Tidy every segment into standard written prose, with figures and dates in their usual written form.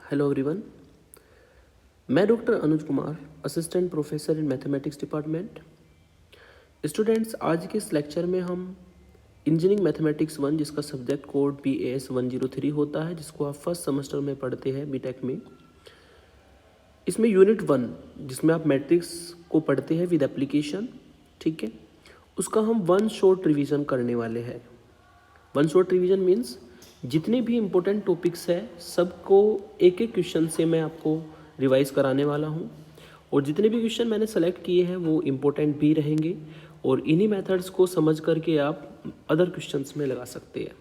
Hello everyone. मैं doctor Anuj Kumar, assistant professor in mathematics department. Students, आज के इस लेक्चर में हम इंजीनियरिंग मैथमेटिक्स 1, जिसका सब्जेक्ट कोड BAS 103 होता है, जिसको आप फर्स्ट सेमेस्टर में पढ़ते हैं बीटेक में, इसमें यूनिट 1 जिसमें आप मैट्रिक्स को पढ़ते हैं विद एप्लीकेशन, ठीक है, उसका हम वन शॉर्ट रिवीजन करने वाले हैं। वन शॉर्ट रिवीजन मीन्स जितने भी इम्पोर्टेंट टॉपिक्स है सबको एक एक क्वेश्चन से मैं आपको रिवाइज कराने वाला हूँ, और जितने भी क्वेश्चन मैंने सेलेक्ट किए हैं वो इम्पोर्टेंट भी रहेंगे, और इन्हीं मेथड्स को समझ करके आप अदर क्वेश्चंस में लगा सकते हैं।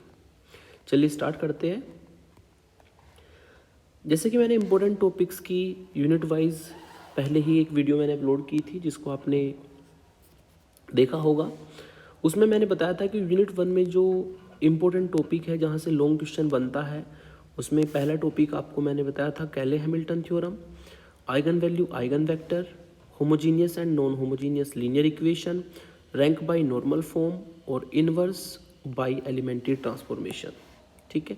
चलिए स्टार्ट करते हैं। जैसे कि मैंने इम्पोर्टेंट टॉपिक्स की यूनिट वाइज पहले ही एक वीडियो मैंने अपलोड की थी जिसको आपने देखा होगा। उसमें मैंने बताया था कि यूनिट 1 में जो इम्पोर्टेंट टॉपिक है जहाँ से लॉन्ग क्वेश्चन बनता है, उसमें पहला टॉपिक आपको मैंने बताया था कैले Hamilton theorem, eigen value, eigen vector, homogeneous and non homogeneous linear equation, rank by normal form और इनवर्स बाय एलिमेंट्री ट्रांसफॉर्मेशन। ठीक है,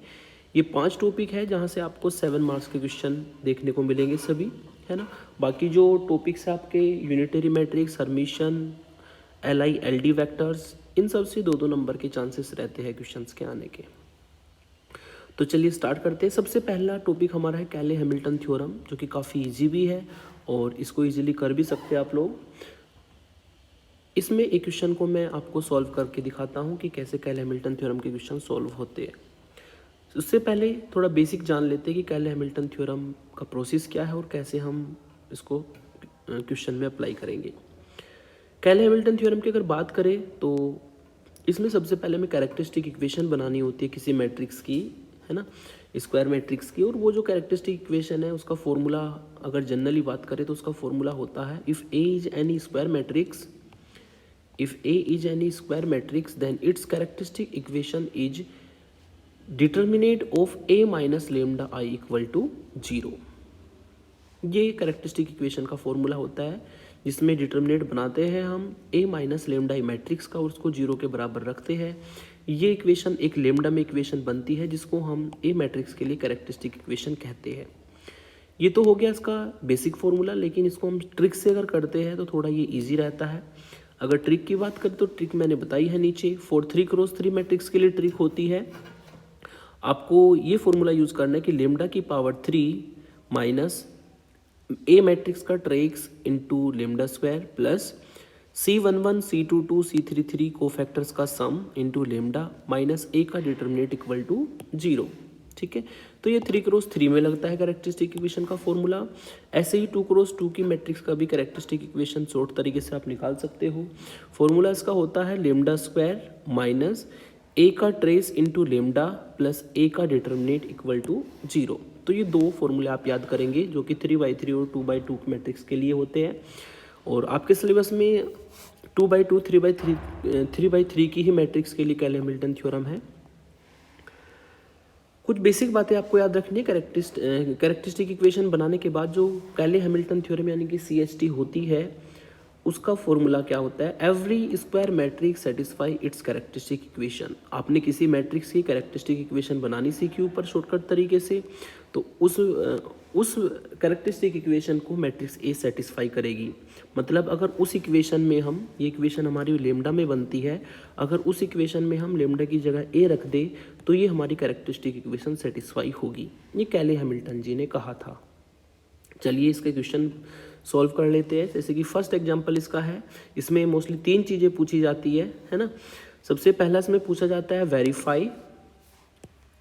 ये 5 टॉपिक है जहाँ से आपको 7 मार्क्स के क्वेश्चन देखने को मिलेंगे सभी, है ना। बाकी जो टॉपिक्स है आपके unitary matrix, hermitian, LI LD vectors, इन सब से 2-2 नंबर के चांसेस रहते हैं क्वेश्चंस के आने के। तो चलिए स्टार्ट करते हैं। सबसे पहला टॉपिक हमारा है कैले हैमिल्टन थ्योरम, जो कि काफ़ी इजी भी है और इसको इजीली कर भी सकते हैं आप लोग। इसमें एक क्वेश्चन को मैं आपको सॉल्व करके दिखाता हूँ कि कैसे कैले हैमिल्टन थ्योरम के क्वेश्चन सॉल्व होते हैं। उससे पहले थोड़ा बेसिक जान लेते हैं कि कैले हैमिल्टन थ्योरम का प्रोसेस क्या है और कैसे हम इसको क्वेश्चन में अप्लाई करेंगे। कैले हैमिल्टन थ्योरम की अगर बात करें तो इसमें सबसे पहले हमें कैरेक्टरिस्टिक इक्वेशन बनानी होती है किसी मैट्रिक्स की, है ना, स्क्वायर मैट्रिक्स की। और वो जो कैरेक्टरिस्टिक इक्वेशन है उसका फॉर्मूला अगर जनरली बात करें तो उसका फॉर्मूला होता है if A is any square matrix, if A is any square matrix then its characteristic equation is determinant of A minus lambda I equal to 0। ये कैरेक्टरिस्टिक इक्वेशन का फॉर्मूला होता है जिसमें डिटर्मिनेट बनाते हैं हम ए माइनस लेमडा आई matrix का और उसको 0 के बराबर रखते हैं। ये इक्वेशन एक लेमडा में इक्वेशन बनती है जिसको हम ए मैट्रिक्स के लिए कैरेक्टरिस्टिक इक्वेशन कहते हैं। ये तो हो गया इसका बेसिक फॉर्मूला, लेकिन इसको हम ट्रिक से अगर करते हैं तो थोड़ा ये ईजी रहता है। अगर ट्रिक की बात करें तो ट्रिक मैंने बताई है नीचे। फॉर 3x3 मैट्रिक्स के लिए ट्रिक होती है, आपको ये फॉर्मूला यूज करना है कि लेमडा की पावर 3 माइनस ए मैट्रिक्स का trace into lambda square plus C11 C22 C33 को फैक्टर्स का sum into lambda minus A का डिटर्मिनेट इक्वल टू 0। ठीक है, तो ये 3x3 में लगता है कैरेक्टरिस्टिक इक्वेशन का फॉर्मूला। ऐसे ही 2x2 की मैट्रिक्स का भी कैरेक्टरिस्टिक इक्वेशन शॉर्ट तरीके से आप निकाल सकते हो। फॉर्मूला इसका होता है लेमडा स्क्वायर माइनस ए का ट्रेस इंटू लेमडा प्लस ए का डिटर्मिनेट इक्वल टू 0। तो ये 2 फॉर्मूले आप याद करेंगे जो कि 3/3 और 2/2 मैट्रिक्स के लिए होते हैं। और आपके सिलेबस में 2/2 3/3 की ही मैट्रिक्स के लिए कैले हैमिल्टन थ्योरम है। कुछ बेसिक बातें आपको याद रखनी है। कैरेक्टरिस्टिक इक्वेशन बनाने के बाद जो कैले हैमिल्टन थ्योरम यानी कि CHT होती है, उसका फॉर्मूला क्या होता है, every square matrix satisfy it's characteristic equation. आपने किसी मैट्रिक्स की कैरेक्टरिस्टिक इक्वेशन बनानी सीखी ऊपर शॉर्टकट तरीके से, तो उस कैरेक्टरिस्टिक इक्वेशन को मैट्रिक्स ए सेटिस्फाई करेगी। मतलब अगर उस इक्वेशन में हम, ये इक्वेशन हमारी लेमडा में बनती है, अगर उस इक्वेशन में हम लेमडा की जगह ए रख दे तो ये हमारी कैरेक्टरिस्टिक इक्वेशन सेटिस्फाई होगी। ये कैले हैमिल्टन जी ने कहा था। चलिए इसके क्वेश्चन सॉल्व कर लेते हैं। जैसे कि फर्स्ट एग्जांपल इसका है, इसमें मोस्टली 3 चीज़ें पूछी जाती है ना। सबसे पहला इसमें पूछा जाता है वेरीफाई,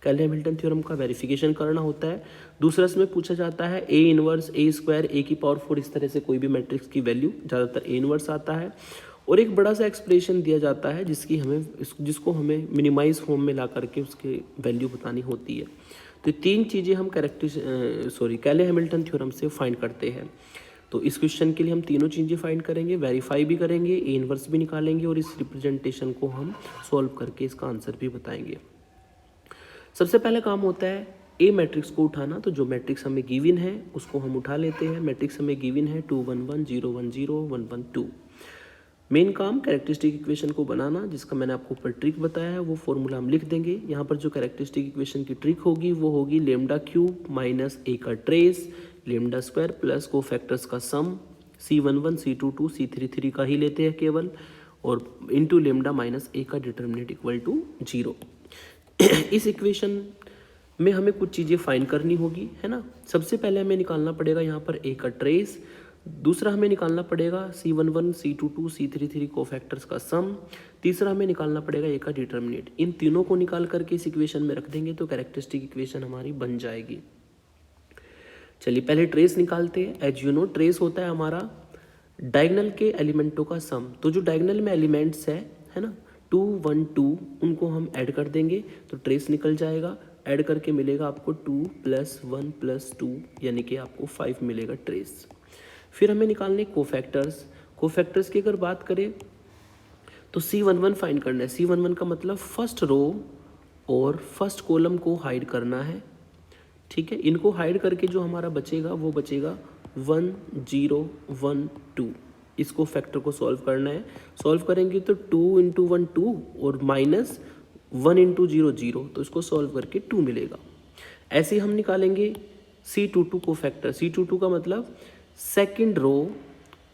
कैले हैमिल्टन थ्योरम का वेरिफिकेशन करना होता है। दूसरा इसमें पूछा जाता है ए इनवर्स ए स्क्वायर ए की पावर 4, इस तरह से कोई भी मैट्रिक्स की वैल्यू, ज़्यादातर ए इनवर्स आता है। और एक बड़ा सा एक्सप्रेशन दिया जाता है जिसको हमें मिनिमाइज फॉर्म में ला करके उसके वैल्यू बतानी होती है। तो 3 चीज़ें हम कैले हैमिल्टन थ्योरम से फाइंड करते हैं। तो इस क्वेश्चन के लिए हम तीनों चीज़ें फाइंड करेंगे, वेरीफाई भी करेंगे, ए इनवर्स भी निकालेंगे और इस रिप्रेजेंटेशन को हम सॉल्व करके इसका आंसर भी बताएंगे। सबसे पहला काम होता है ए मैट्रिक्स को उठाना। तो जो मैट्रिक्स हमें गिवन है उसको हम उठा लेते हैं। मैट्रिक्स हमें गिवन है 2 1 1 0 1 0 1 1 2। मेन काम कैरेक्टरिस्टिक इक्वेशन को बनाना, जिसका मैंने आपको ऊपर ट्रिक बताया है, वो फॉर्मूला हम लिख देंगे। यहाँ पर जो कैरेक्टरिस्टिक इक्वेशन की ट्रिक होगी वो होगी लेमडा क्यूब माइनस ए का trace lambda square plus cofactors का सम C11 C22 C33 का ही लेते हैं केवल, और इंटू लेमडा माइनस ए का डिटर्मिनेंट इक्वल टू 0। इस इक्वेशन में हमें कुछ चीज़ें फाइंड करनी होगी, है ना। सबसे पहले हमें निकालना पड़ेगा यहाँ पर ए का ट्रेस, दूसरा हमें निकालना पड़ेगा C11 C22 C33 कोफैक्टर्स का सम, तीसरा हमें निकालना पड़ेगा ए का डिटर्मिनेंट। इन तीनों को निकाल करके इस इक्वेशन में रख देंगे तो कैरेक्टरिस्टिक इक्वेशन हमारी बन जाएगी। चलिए पहले ट्रेस निकालते हैं। एज यू नो ट्रेस होता है हमारा डायगोनल के एलिमेंटों का सम। तो जो डायगोनल में एलिमेंट्स है ना 2 1 2, उनको हम ऐड कर देंगे तो ट्रेस निकल जाएगा। ऐड करके मिलेगा आपको 2 + 1 + 2 यानी कि आपको 5 मिलेगा ट्रेस। फिर हमें निकालने कोफैक्टर्स। कोफैक्टर्स की अगर बात करें तो C11 फाइंड करना है। C11 का मतलब फर्स्ट रो और फर्स्ट कॉलम को हाइड करना है, ठीक है। इनको हाइड करके जो हमारा बचेगा वो बचेगा 1 0 1 2। इसको फैक्टर को सॉल्व करना है। सॉल्व करेंगे तो 2 × 1 2 और माइनस 1 × 0 0, तो इसको सॉल्व करके 2 मिलेगा। ऐसे ही हम निकालेंगे C22 को फैक्टर। C22 का मतलब सेकंड रो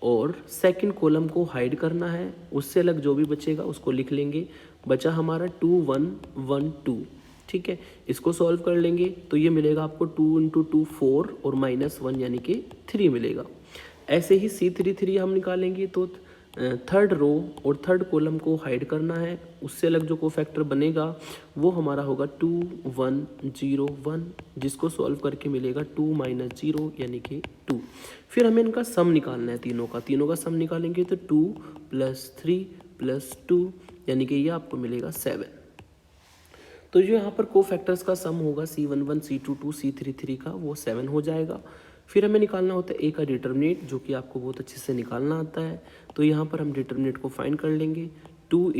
और सेकंड कॉलम को हाइड करना है, उससे अलग जो भी बचेगा उसको लिख लेंगे। बचा हमारा 2 1 1 2, ठीक है। इसको सॉल्व कर लेंगे तो ये मिलेगा आपको 2 × 2 4 और -1 यानी कि 3 मिलेगा। ऐसे ही C33 हम निकालेंगे तो थर्ड रो और थर्ड कॉलम को हाइड करना है, उससे अलग जो कोफैक्टर बनेगा वो हमारा होगा 2 1 0 1, जिसको सॉल्व करके मिलेगा 2 - 0 यानी कि 2। फिर हमें इनका सम निकालना है तीनों का सम निकालेंगे तो 2 + 3 + 2 यानी कि ये आपको मिलेगा 7। तो जो यहाँ पर कोफैक्टर्स का सम होगा C11 C22 C33 का वो 7 हो जाएगा। फिर हमें निकालना होता है ए का डिटर्मिनेंट, जो कि आपको बहुत अच्छे से निकालना आता है। तो यहाँ पर हम डिटर्मिनेंट को फाइंड कर लेंगे। 2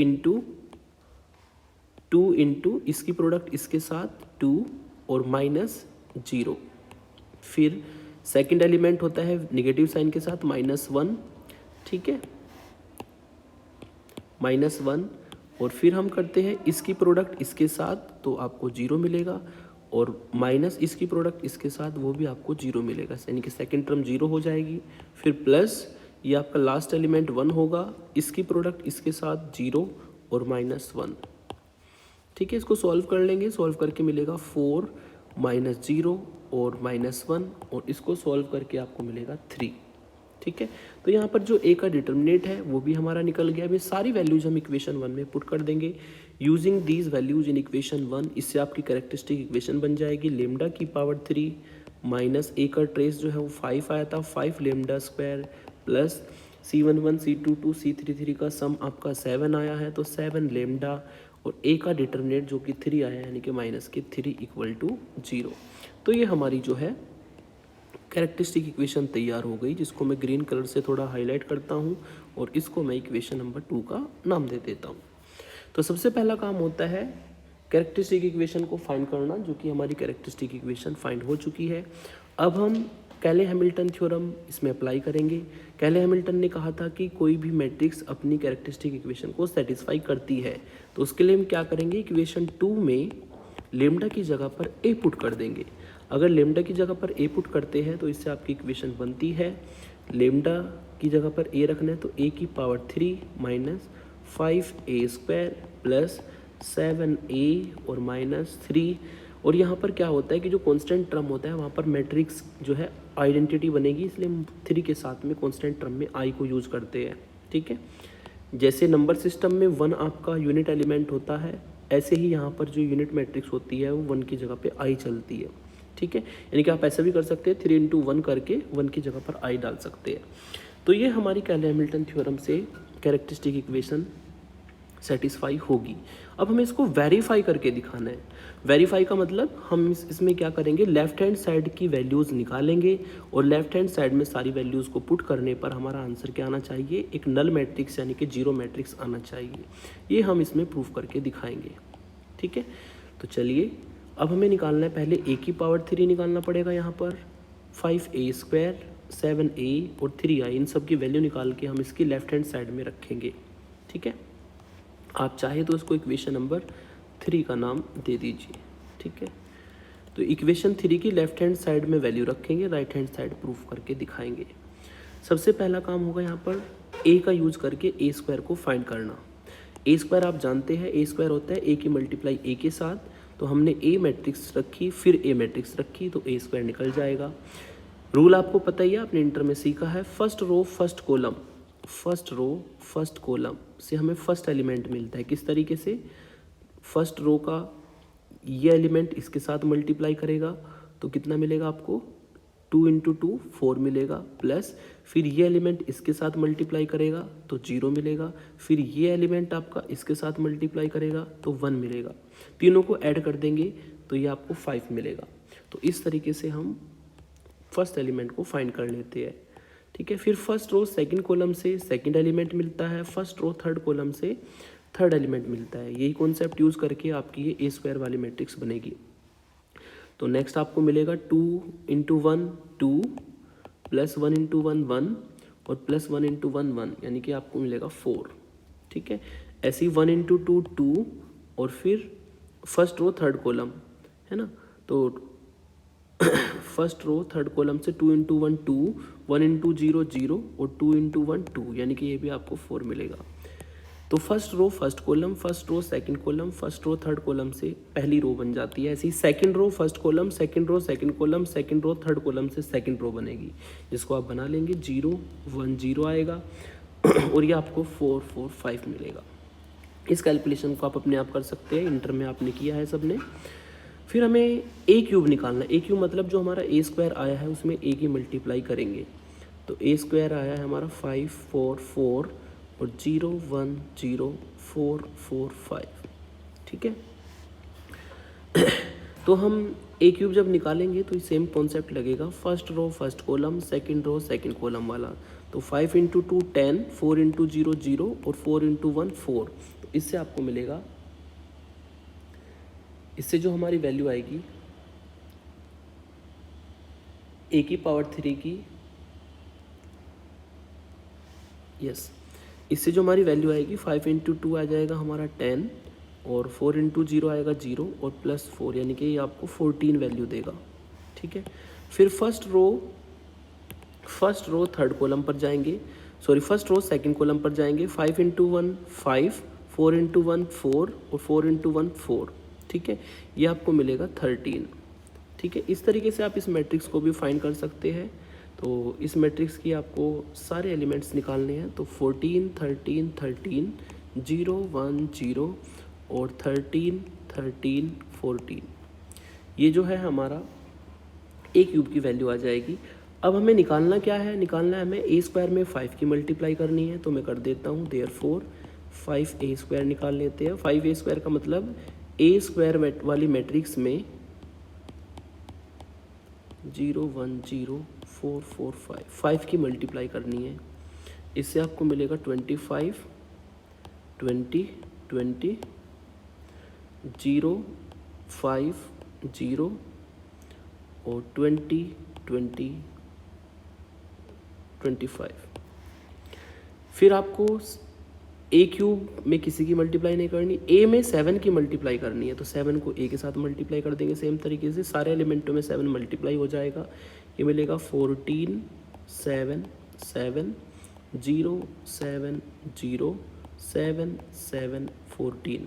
× इसकी प्रोडक्ट इसके साथ 2 और -0। फिर सेकंड एलिमेंट होता है नेगेटिव साइन के साथ -1, ठीक है, -1। और फिर हम करते हैं इसकी प्रोडक्ट इसके साथ तो आपको 0 मिलेगा, और माइनस इसकी प्रोडक्ट इसके साथ वो भी आपको 0 मिलेगा, यानी कि सेकंड टर्म 0 हो जाएगी। फिर प्लस ये आपका लास्ट एलिमेंट 1 होगा, इसकी प्रोडक्ट इसके साथ 0 और -1, ठीक है। इसको सॉल्व कर लेंगे, सॉल्व करके मिलेगा 4 -0 और -1, और इसको सॉल्व करके आपको मिलेगा 3, ठीक है। तो यहाँ पर जो ए का डिटर्मिनेंट है वो भी हमारा निकल गया। अभी सारी वैल्यूज हम इक्वेशन 1 में पुट कर देंगे using these values in equation 1। इससे आपकी कैरेक्टरिस्टिक इक्वेशन बन जाएगी लेमडा की पावर 3 माइनस ए का ट्रेस जो है वो 5 आया था, 5 lambda square plus C11 C22 C33 का सम आपका 7 आया है, तो 7 लेमडा और ए का डिटर्मिनेंट जो कि 3 आया है यानी कि -3 = 0। तो ये हमारी जो है कैरेक्टरिस्टिक इक्वेशन तैयार हो गई, जिसको मैं ग्रीन कलर से थोड़ा हाईलाइट करता हूँ और इसको मैं इक्वेशन नंबर 2 का नाम दे देता हूँ। तो सबसे पहला काम होता है कैरेक्टरिस्टिक इक्वेशन को फाइंड करना, जो कि हमारी कैरेक्टरिस्टिक इक्वेशन फाइंड हो चुकी है। अब हम कैले हैमिल्टन थ्योरम इसमें अप्लाई करेंगे। कैले हैमिल्टन ने कहा था कि कोई भी मैट्रिक्स अपनी कैरेक्टरिस्टिक इक्वेशन को सेटिस्फाई करती है, तो उसके लिए हम क्या करेंगे, इक्वेशन 2 में लेमडा की जगह पर ए पुट कर देंगे। अगर लेमडा की जगह पर ए पुट करते हैं तो इससे आपकी इक्वेशन बनती है, लेमडा की जगह पर ए रखना है तो ए की पावर 3 - 5a² प्लस 7a और -3। और यहाँ पर क्या होता है कि जो कांस्टेंट टर्म होता है वहाँ पर मैट्रिक्स जो है आइडेंटिटी बनेगी, इसलिए हम 3 के साथ में कांस्टेंट टर्म में आई को यूज़ करते हैं, ठीक है। जैसे नंबर सिस्टम में 1 आपका यूनिट एलिमेंट होता है, ऐसे ही यहाँ पर जो यूनिट मैट्रिक्स होती है वो 1 की जगह पे आई चलती है, ठीक है। यानी कि आप ऐसा भी कर सकते हैं 3 × 1 करके 1 की जगह पर आई डाल सकते हैं। तो ये हमारी कैले हैमिल्टन थ्योरम से कैरेक्टरिस्टिक इक्वेशन सेटिस्फाई होगी। अब हमें इसको वेरीफाई करके दिखाना है। वेरीफाई का मतलब हम इसमें क्या करेंगे, लेफ्ट हैंड साइड की वैल्यूज़ निकालेंगे और लेफ्ट हैंड साइड में सारी वैल्यूज़ को पुट करने पर हमारा आंसर क्या आना चाहिए, एक नल मैट्रिक्स यानी कि 0 मैट्रिक्स आना चाहिए। ये हम इसमें प्रूफ करके दिखाएंगे, ठीक है। तो चलिए अब हमें निकालना है, पहले a की पावर 3 निकालना पड़ेगा। यहाँ पर 5a² 7a और 3i, इन सब की वैल्यू निकाल के हम इसकी लेफ्ट हैंड साइड में रखेंगे। ठीक है, आप चाहे तो इसको इक्वेशन नंबर 3 का नाम दे दीजिए। ठीक है, तो इक्वेशन 3 की लेफ्ट हैंड साइड में वैल्यू रखेंगे, राइट हैंड साइड प्रूफ करके दिखाएंगे। सबसे पहला काम होगा यहाँ पर a का यूज करके a स्क्वायर को फाइंड करना। a स्क्वायर आप जानते हैं, a स्क्वायर होता है a की मल्टीप्लाई a के साथ, तो हमने a मैट्रिक्स रखी फिर a मैट्रिक्स रखी तो a स्क्वायर निकल जाएगा। रूल आपको पता ही है, आपने इंटर में सीखा है, first row first column, first row first column से हमें फर्स्ट एलिमेंट मिलता है। किस तरीके से? फर्स्ट रो का ये एलिमेंट इसके साथ मल्टीप्लाई करेगा तो कितना मिलेगा आपको? 2 इंटू 2 4 मिलेगा, प्लस फिर ये एलिमेंट इसके साथ मल्टीप्लाई करेगा तो 0 मिलेगा, फिर ये एलिमेंट आपका इसके साथ मल्टीप्लाई करेगा तो 1 मिलेगा, तीनों को ऐड कर देंगे तो ये आपको 5 मिलेगा। तो इस तरीके से हम फर्स्ट एलिमेंट को फाइंड कर लेते हैं। ठीक है, फिर फर्स्ट रो सेकंड कॉलम से सेकंड एलिमेंट मिलता है, फर्स्ट रो थर्ड कॉलम से थर्ड एलिमेंट मिलता है। यही कॉन्सेप्ट यूज़ करके आपकी ये a स्क्वायर वाली मैट्रिक्स बनेगी। तो नेक्स्ट आपको मिलेगा 2 इंटू 1 2, प्लस 1 इंटू 1 1 और प्लस 1 इंटू 1 1, यानी कि आपको मिलेगा 4। ठीक है, ऐसी 1 इंटू 2 2 और फिर फर्स्ट रो थर्ड कॉलम है ना, तो फर्स्ट रो थर्ड कॉलम से 2 इंटू 1 2, 1 इंटू 0 0 और 2 इंटू 1 2, यानी कि ये भी आपको 4 मिलेगा। तो first row first column, first row second column, first row third column से पहली रो बन जाती है। ऐसी second row first column, second row second column, second row third column से सेकंड रो बनेगी, जिसको आप बना लेंगे 0 1 0 आएगा और ये आपको 4 4 5 मिलेगा। इस कैलकुलेशन को आप अपने आप कर सकते हैं, इंटर में आपने किया है सबने। फिर हमें a क्यूब निकालना है। a क्यूब मतलब जो हमारा a स्क्वायर आया है उसमें a की मल्टीप्लाई करेंगे। तो a स्क्वायर आया है हमारा 5 4 4 और 0 1 0 4 4 5। ठीक है, तो हम a क्यूब जब निकालेंगे तो सेम कॉन्सेप्ट लगेगा, first row first column, second row second column वाला। तो 5 इंटू 2 10, 4 इंटू 0 0 और 4 इंटू 1 4। तो इससे आपको मिलेगा, इससे जो हमारी वैल्यू आएगी a की पावर 3 की, यस, इससे जो हमारी वैल्यू आएगी 5 इंटू 2 आ जाएगा हमारा 10 और 4 इंटू 0 आएगा 0 और प्लस 4, यानी कि ये आपको 14 वैल्यू देगा। ठीक है, फिर फर्स्ट रो थर्ड कॉलम पर जाएंगे, sorry first row second column पर जाएंगे। 5 इंटू 1 5, 4 इंटू 1 4 और 4 इंटू 1 4। ठीक है, ये आपको मिलेगा 13। ठीक है, इस तरीके से आप इस मैट्रिक्स को भी फाइंड कर सकते हैं। तो इस मैट्रिक्स की आपको सारे एलिमेंट्स निकालने हैं, तो 14 13 13 0 1 0 और 13 13 14, ये जो है हमारा a क्यूब की वैल्यू आ जाएगी। अब हमें निकालना क्या है? निकालना है हमें a स्क्वायर में 5 की मल्टीप्लाई करनी है, तो मैं कर देता हूँ, देयरफॉर 5a स्क्वायर निकाल लेते हैं। 5a स्क्वायर का मतलब a स्क्वायर वाली मैट्रिक्स में 0 1 0 4 4 5 की मल्टीप्लाई करनी है। इससे आपको मिलेगा 25 20 20 0 5 0 और 20 20 25। फिर आपको a क्यूब में किसी की मल्टीप्लाई नहीं करनी, a में 7 की मल्टीप्लाई करनी है, तो 7 को a के साथ मल्टीप्लाई कर देंगे सेम तरीके से, सारे एलिमेंटों में 7 मल्टीप्लाई हो जाएगा। ये मिलेगा 14 7 7 0 7 0 7 7 14।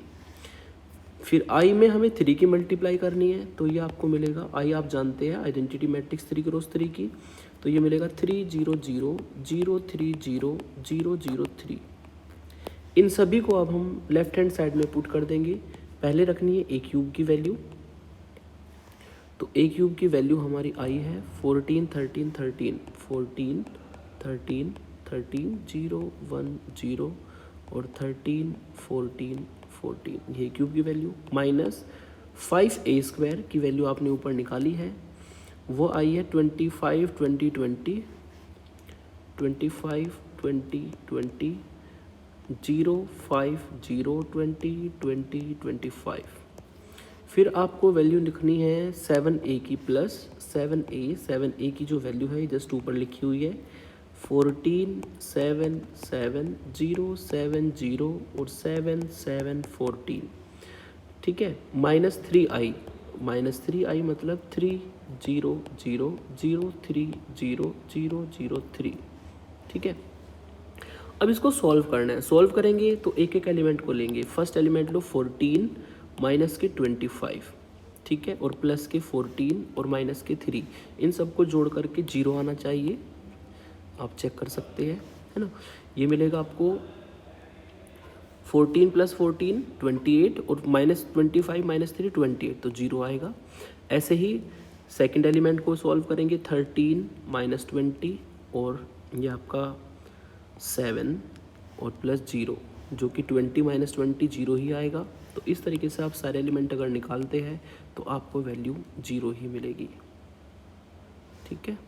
फिर i में हमें 3 की मल्टीप्लाई करनी है, तो ये आपको मिलेगा, i आप जानते हैं आइडेंटिटी मैट्रिक्स 3 क्रॉस 3 की, तो ये मिलेगा 3 0 0 0 3 0 0 0 3। इन सभी को अब हम लेफ्ट हैंड साइड में पुट कर देंगे। पहले रखनी है a क्यूब की वैल्यू, तो a क्यूब की वैल्यू हमारी आई है 14 13 13 14 13 13 0 1 0 और 13 14 14, ये क्यूब की वैल्यू, माइनस 5a स्क्वायर की वैल्यू आपने ऊपर निकाली है, वो आई है 25 20 20 25 20 20 0 5 0 20 20 25। फिर आपको वैल्यू लिखनी है 7a की प्लस 7a की जो वैल्यू है जस्ट ऊपर लिखी हुई है 14 7 7 0 7 0 और 7 7 14, ठीक है, -3i मतलब 3 0 0 0 3 0 0 0 3, ठीक है। अब इसको सॉल्व करना है। सॉल्व करेंगे तो एक एक एलिमेंट को लेंगे। फर्स्ट एलिमेंट लो 14 माइनस के 25, ठीक है, और प्लस के 14 और माइनस के 3, इन सबको जोड़ करके 0 आना चाहिए। आप चेक कर सकते हैं, है ना। ये मिलेगा आपको 14 प्लस 14 28 और माइनस 25 माइनस 3 28, तो 0 आएगा। ऐसे ही सेकंड एलिमेंट को सॉल्व करेंगे 13 माइनस 20 और ये आपका 7 और प्लस 0, जो कि 20 माइनस 20 0 ही आएगा। तो इस तरीके से आप सारे एलिमेंट अगर निकालते हैं तो आपको वैल्यू 0 ही मिलेगी, ठीक है।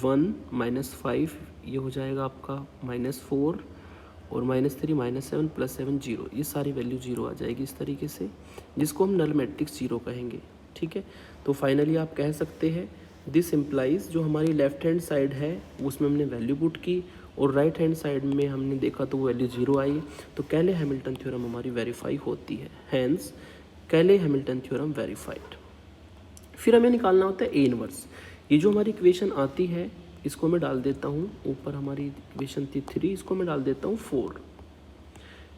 वन माइनस 5 ये हो जाएगा आपका -4 और -3 -7 प्लस 7 0, ये सारी वैल्यू 0 आ जाएगी इस तरीके से, जिसको हम नल मैट्रिक्स 0 कहेंगे, ठीक है। तो फाइनली आप कह सकते हैं दिस इम्प्लाइज, जो हमारी लेफ्ट हैंड साइड है उसमें हमने वैल्यू पुट की और राइट हैंड साइड में हमने देखा तो वैल्यू 0 आई, तो कैले हैमिल्टन थ्योरम हमारी वेरीफाई होती है। हैंस कैले हैमिल्टन थ्योरम वेरीफाइड। फिर हमें निकालना होता है ए इनवर्स। ये जो हमारी इक्वेशन आती है इसको मैं डाल देता हूँ, ऊपर हमारी इक्वेशन थी 3, इसको मैं डाल देता हूँ 4।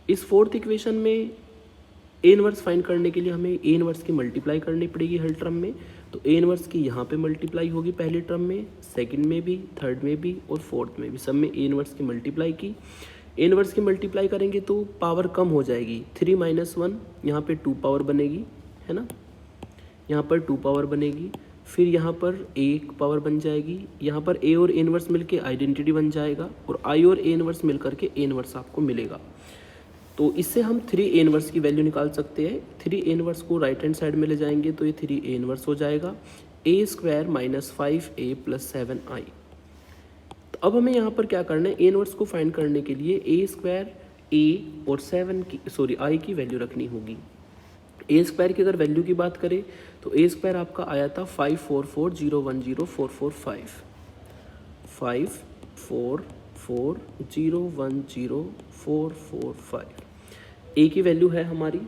इस फोर्थ इक्वेशन में ए इनवर्स फाइंड करने के लिए हमें ए इनवर्स की मल्टीप्लाई करनी पड़ेगी हर टर्म में। तो ए इनवर्स की यहाँ पे मल्टीप्लाई होगी पहले टर्म में, सेकंड में भी, थर्ड में भी और फोर्थ में भी, सब में ए इनवर्स की मल्टीप्लाई की। ए इनवर्स की मल्टीप्लाई करेंगे तो पावर कम हो जाएगी, 3 - 1 यहाँ पे 2 पावर बनेगी, है ना, यहाँ पर 2 पावर बनेगी। फिर यहाँ पर एक पावर बन जाएगी, यहाँ पर ए और ए इनवर्स मिलके आइडेंटिटी बन जाएगा और आई और ए इनवर्स मिल करके ए इनवर्स आपको मिलेगा। तो इससे हम 3 ए इनवर्स की वैल्यू निकाल सकते हैं। 3 ए इनवर्स को राइट हैंड साइड में ले जाएंगे तो ये 3 ए इनवर्स हो जाएगा, a² - 5a + 7i। तो अब हमें यहाँ पर क्या करना है, ए इनवर्स को फाइंड करने के लिए a² a और 7 की i की वैल्यू रखनी होगी। a² की अगर वैल्यू की बात करें तो a² आपका आया था 544010445, 544010445। ए की वैल्यू है हमारी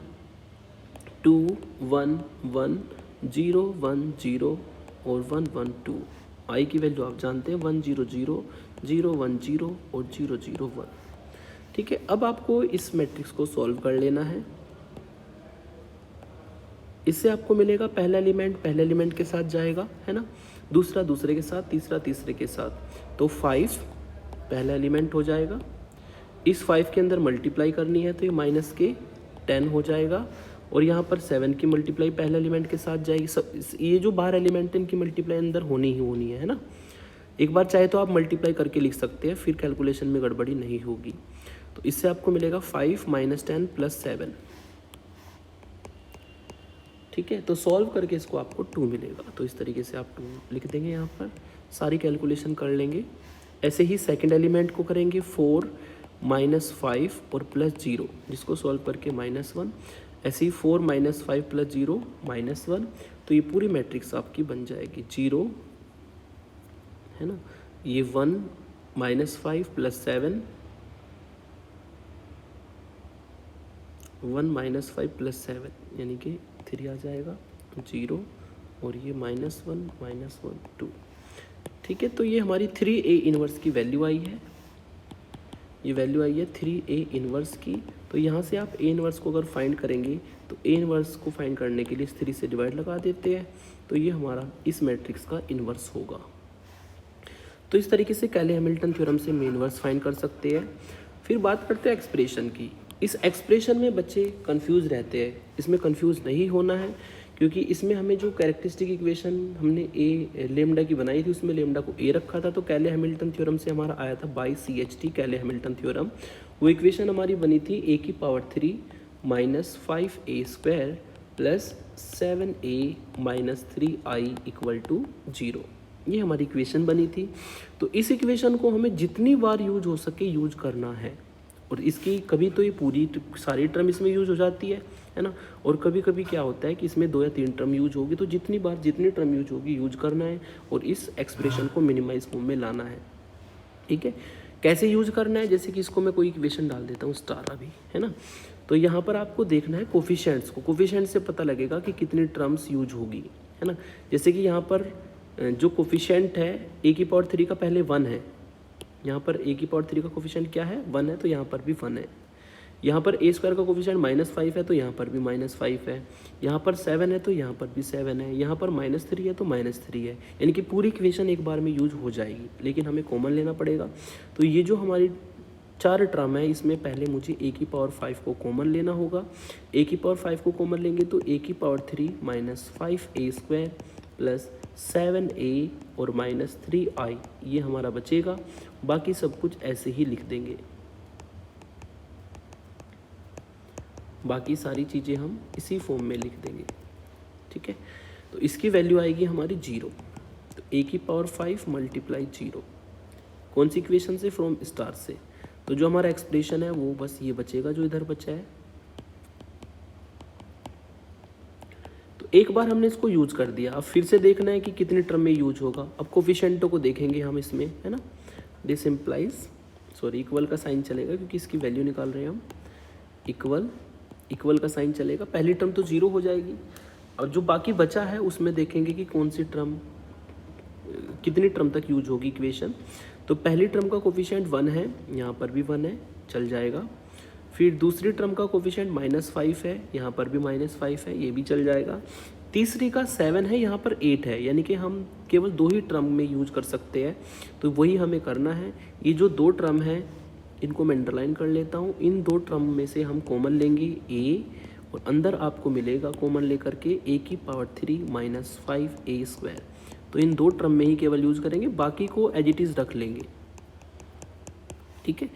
211010 और 112। आई की वैल्यू आप जानते हैं 100 010 और 001, ठीक है। अब आपको इस मैट्रिक्स को सॉल्व कर लेना है। इससे आपको मिलेगा पहला एलिमेंट पहले एलिमेंट के साथ जाएगा, है ना, दूसरा दूसरे के साथ, तीसरा तीसरे के साथ। तो 5 पहला एलिमेंट हो जाएगा, इस 5 के अंदर मल्टीप्लाई करनी है तो ये -10 हो जाएगा और यहाँ पर 7 की मल्टीप्लाई पहले एलिमेंट के साथ जाएगी। सब ये जो बाहर एलिमेंट है इनकी मल्टीप्लाई अंदर होनी ही होनी है ना। एक बार चाहे तो आप मल्टीप्लाई करके लिख सकते हैं, फिर कैलकुलेशन में गड़बड़ी नहीं होगी। तो इससे आपको मिलेगा 5 - 10 + 7, ठीक है। तो सॉल्व करके इसको आपको 2 मिलेगा, तो इस तरीके से आप 2 लिख देंगे, यहाँ पर सारी कैलकुलेशन कर लेंगे। ऐसे ही सेकंड एलिमेंट को करेंगे 4 - 5 और +0, जिसको सॉल्व करके -1। ऐसे ही 4 - 5 + 0 -1, तो ये पूरी मैट्रिक्स आपकी बन जाएगी 0, है ना। ये 1 - 5 + 7, 1 - 5 + 7 यानी कि 3 आ जाएगा 0 और ये -1 -1 2, ठीक है। तो ये हमारी 3 ए इनवर्स की वैल्यू आई है, ये वैल्यू आई है 3 ए इनवर्स की। तो यहाँ से आप ए इनवर्स को अगर फाइंड करेंगे तो ए इनवर्स को फाइंड करने के लिए 3 से डिवाइड लगा देते हैं, तो ये हमारा इस मैट्रिक्स का इनवर्स होगा। तो इस तरीके से कैले हैमिल्टन थ्योरम से हम इनवर्स फाइंड कर सकते हैं। फिर बात करते हैं एक्सप्रेशन की। इस एक्सप्रेशन में बच्चे कंफ्यूज रहते हैं, इसमें कंफ्यूज नहीं होना है, क्योंकि इसमें हमें जो कैरेक्टरिस्टिक इक्वेशन हमने ए लेमडा की बनाई थी उसमें लेमडा को ए रखा था, तो कैले हैमिल्टन थ्योरम से हमारा आया था बाई CHT कैले हैमिल्टन थ्योरम। वो इक्वेशन हमारी बनी थी a³ - 5a² + 7a - 3i = 0, ये हमारी इक्वेशन बनी थी। तो इस इक्वेशन को हमें जितनी बार यूज हो सके यूज करना है, और इसकी कभी तो ये पूरी सारी टर्म इसमें यूज हो जाती है ना, और कभी कभी क्या होता है कि इसमें 2 या 3 टर्म यूज होगी, तो जितनी बार जितनी टर्म यूज होगी यूज करना है और इस एक्सप्रेशन को मिनिमाइज फॉर्म में लाना है। ठीक है, कैसे यूज करना है, जैसे कि इसको मैं कोई इक्वेशन डाल देता हूँ स्टार अभी, है ना। तो यहाँ पर आपको देखना है कोफिशिएंट्स को, कोफिशिएंट से पता लगेगा कि कितनी टर्म्स यूज होगी, है ना। जैसे कि यहाँ पर जो कोफिशिएंट है a⁴ का पहले 1 है, यहाँ पर a⁴ का कोफिशिएंट क्या है 1 है, तो यहाँ पर भी 1 है। यहाँ पर a² का कोफिशिएंट -5 है, तो यहाँ पर भी -5 है। यहाँ पर 7 है, तो यहाँ पर भी 7 है। यहाँ पर -3 है, तो -3 है। यानी कि पूरी इक्वेशन एक बार में यूज हो जाएगी, लेकिन हमें कॉमन लेना पड़ेगा। तो ये जो हमारी 4 टर्म है, इसमें पहले मुझे a⁴ को कॉमन लेना होगा। a⁴ को कॉमन लेंगे तो a⁴ -5a² प्लस 7a और -3i ये हमारा बचेगा। बाकी सब कुछ ऐसे ही लिख देंगे, बाकी सारी चीज़ें हम इसी फॉर्म में लिख देंगे। ठीक है, तो इसकी वैल्यू आएगी हमारी 0। तो a⁴ मल्टीप्लाई 0 कौन सी इक्वेशन से, फ्रॉम स्टार से। तो जो हमारा एक्सप्रेशन है वो बस ये बचेगा जो इधर बचा है। तो एक बार हमने इसको यूज कर दिया, अब फिर से देखना है कि कितने टर्म में यूज होगा। अब कोफिशिएंटों को देखेंगे हम इसमें, है ना। दिस इम्प्लाइज, सॉरी इक्वल का साइन चलेगा क्योंकि इसकी वैल्यू निकाल रहे हैं हम। इक्वल का साइन चलेगा, पहली टर्म तो 0 हो जाएगी। और जो बाकी बचा है उसमें देखेंगे कि कौन सी टर्म कितनी टर्म तक यूज होगी इक्वेशन। तो पहली टर्म का कोफिशिएंट 1 है, यहाँ पर भी 1 है, चल जाएगा। फिर दूसरी टर्म का कोफिशिएंट -5 है, यहाँ पर भी -5 है, ये भी चल जाएगा। तीसरी का 7 है, यहाँ पर 8 है, यानी कि हम केवल 2 ही टर्म में यूज कर सकते हैं, तो वही हमें करना है। ये जो 2 टर्म है इनको मैं अंडरलाइन कर लेता हूँ। इन 2 टर्म में से हम कॉमन लेंगे a, और अंदर आपको मिलेगा कॉमन लेकर के a⁴ -5a²। तो इन 2 टर्म में ही केवल यूज करेंगे, बाकी को एज इट इज़ रख लेंगे। ठीक है,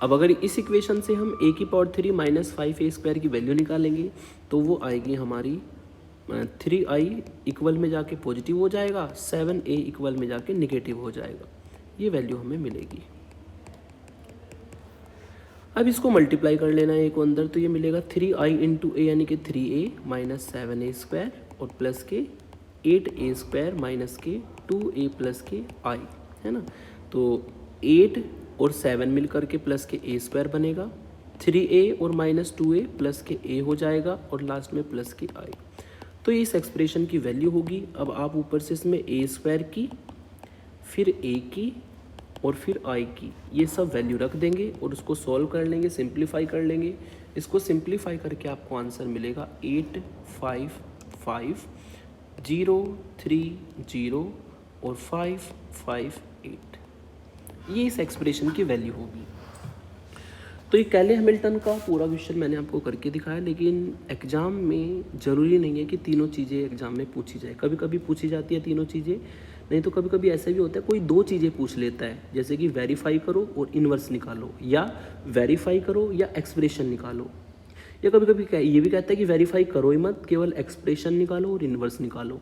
अब अगर इस इक्वेशन से हम a⁴ -5a² की वैल्यू निकालेंगे तो वो आएगी हमारी 3i इक्वल में जाके पॉजिटिव हो जाएगा, 7a इक्वल में जाके निगेटिव हो जाएगा। ये वैल्यू हमें मिलेगी। अब इसको मल्टीप्लाई कर लेना है एक को अंदर, तो ये मिलेगा 3i इंटू a यानी कि 3a -7a² और प्लस के 8a² माइनस के 2a प्लस के i, है ना। तो 8 और 7 मिलकर के प्लस के a² बनेगा, 3a और -2a प्लस के a हो जाएगा, और लास्ट में प्लस के i। तो इस एक्सप्रेशन की वैल्यू होगी। अब आप ऊपर से इसमें a² की, फिर a की और फिर i की, ये सब वैल्यू रख देंगे और उसको सॉल्व कर लेंगे, सिंप्लीफाई कर लेंगे। इसको सिंप्लीफाई करके आपको आंसर मिलेगा 855,030 और 558। ये इस एक्सप्रेशन की वैल्यू होगी। तो ये कैले हैमिल्टन का पूरा क्वेश्चन मैंने आपको करके दिखाया, लेकिन एग्ज़ाम में ज़रूरी नहीं है कि तीनों चीज़ें एग्ज़ाम में पूछी जाए। कभी कभी पूछी जाती है तीनों चीज़ें, नहीं तो कभी कभी ऐसा भी होता है कोई 2 चीज़ें पूछ लेता है, जैसे कि वेरीफाई करो और इन्वर्स निकालो, या वेरीफाई करो या एक्सप्रेशन निकालो। या कभी कभी ये भी कहता है कि वेरीफाई करो ही मत, केवल एक्सप्रेशन निकालो और इन्वर्स निकालो।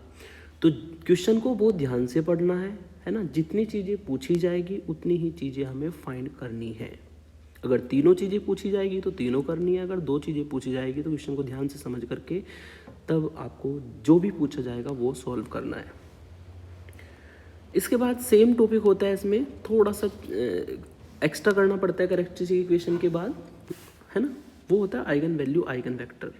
तो क्वेश्चन को बहुत ध्यान से पढ़ना है ना। जितनी चीज़ें पूछी जाएगी उतनी ही चीज़ें हमें फाइंड करनी है। अगर तीनों चीज़ें पूछी जाएगी तो तीनों करनी है, अगर 2 चीज़ें पूछी जाएगी तो क्वेश्चन को ध्यान से समझ करके तब आपको जो भी पूछा जाएगा वो सॉल्व करना है। इसके बाद सेम टॉपिक होता है, इसमें थोड़ा सा एक्स्ट्रा करना पड़ता है कैरेक्टरिस्टिक इक्वेशन के बाद, है ना। वो होता है आइगन वैल्यू आइगन वेक्टर।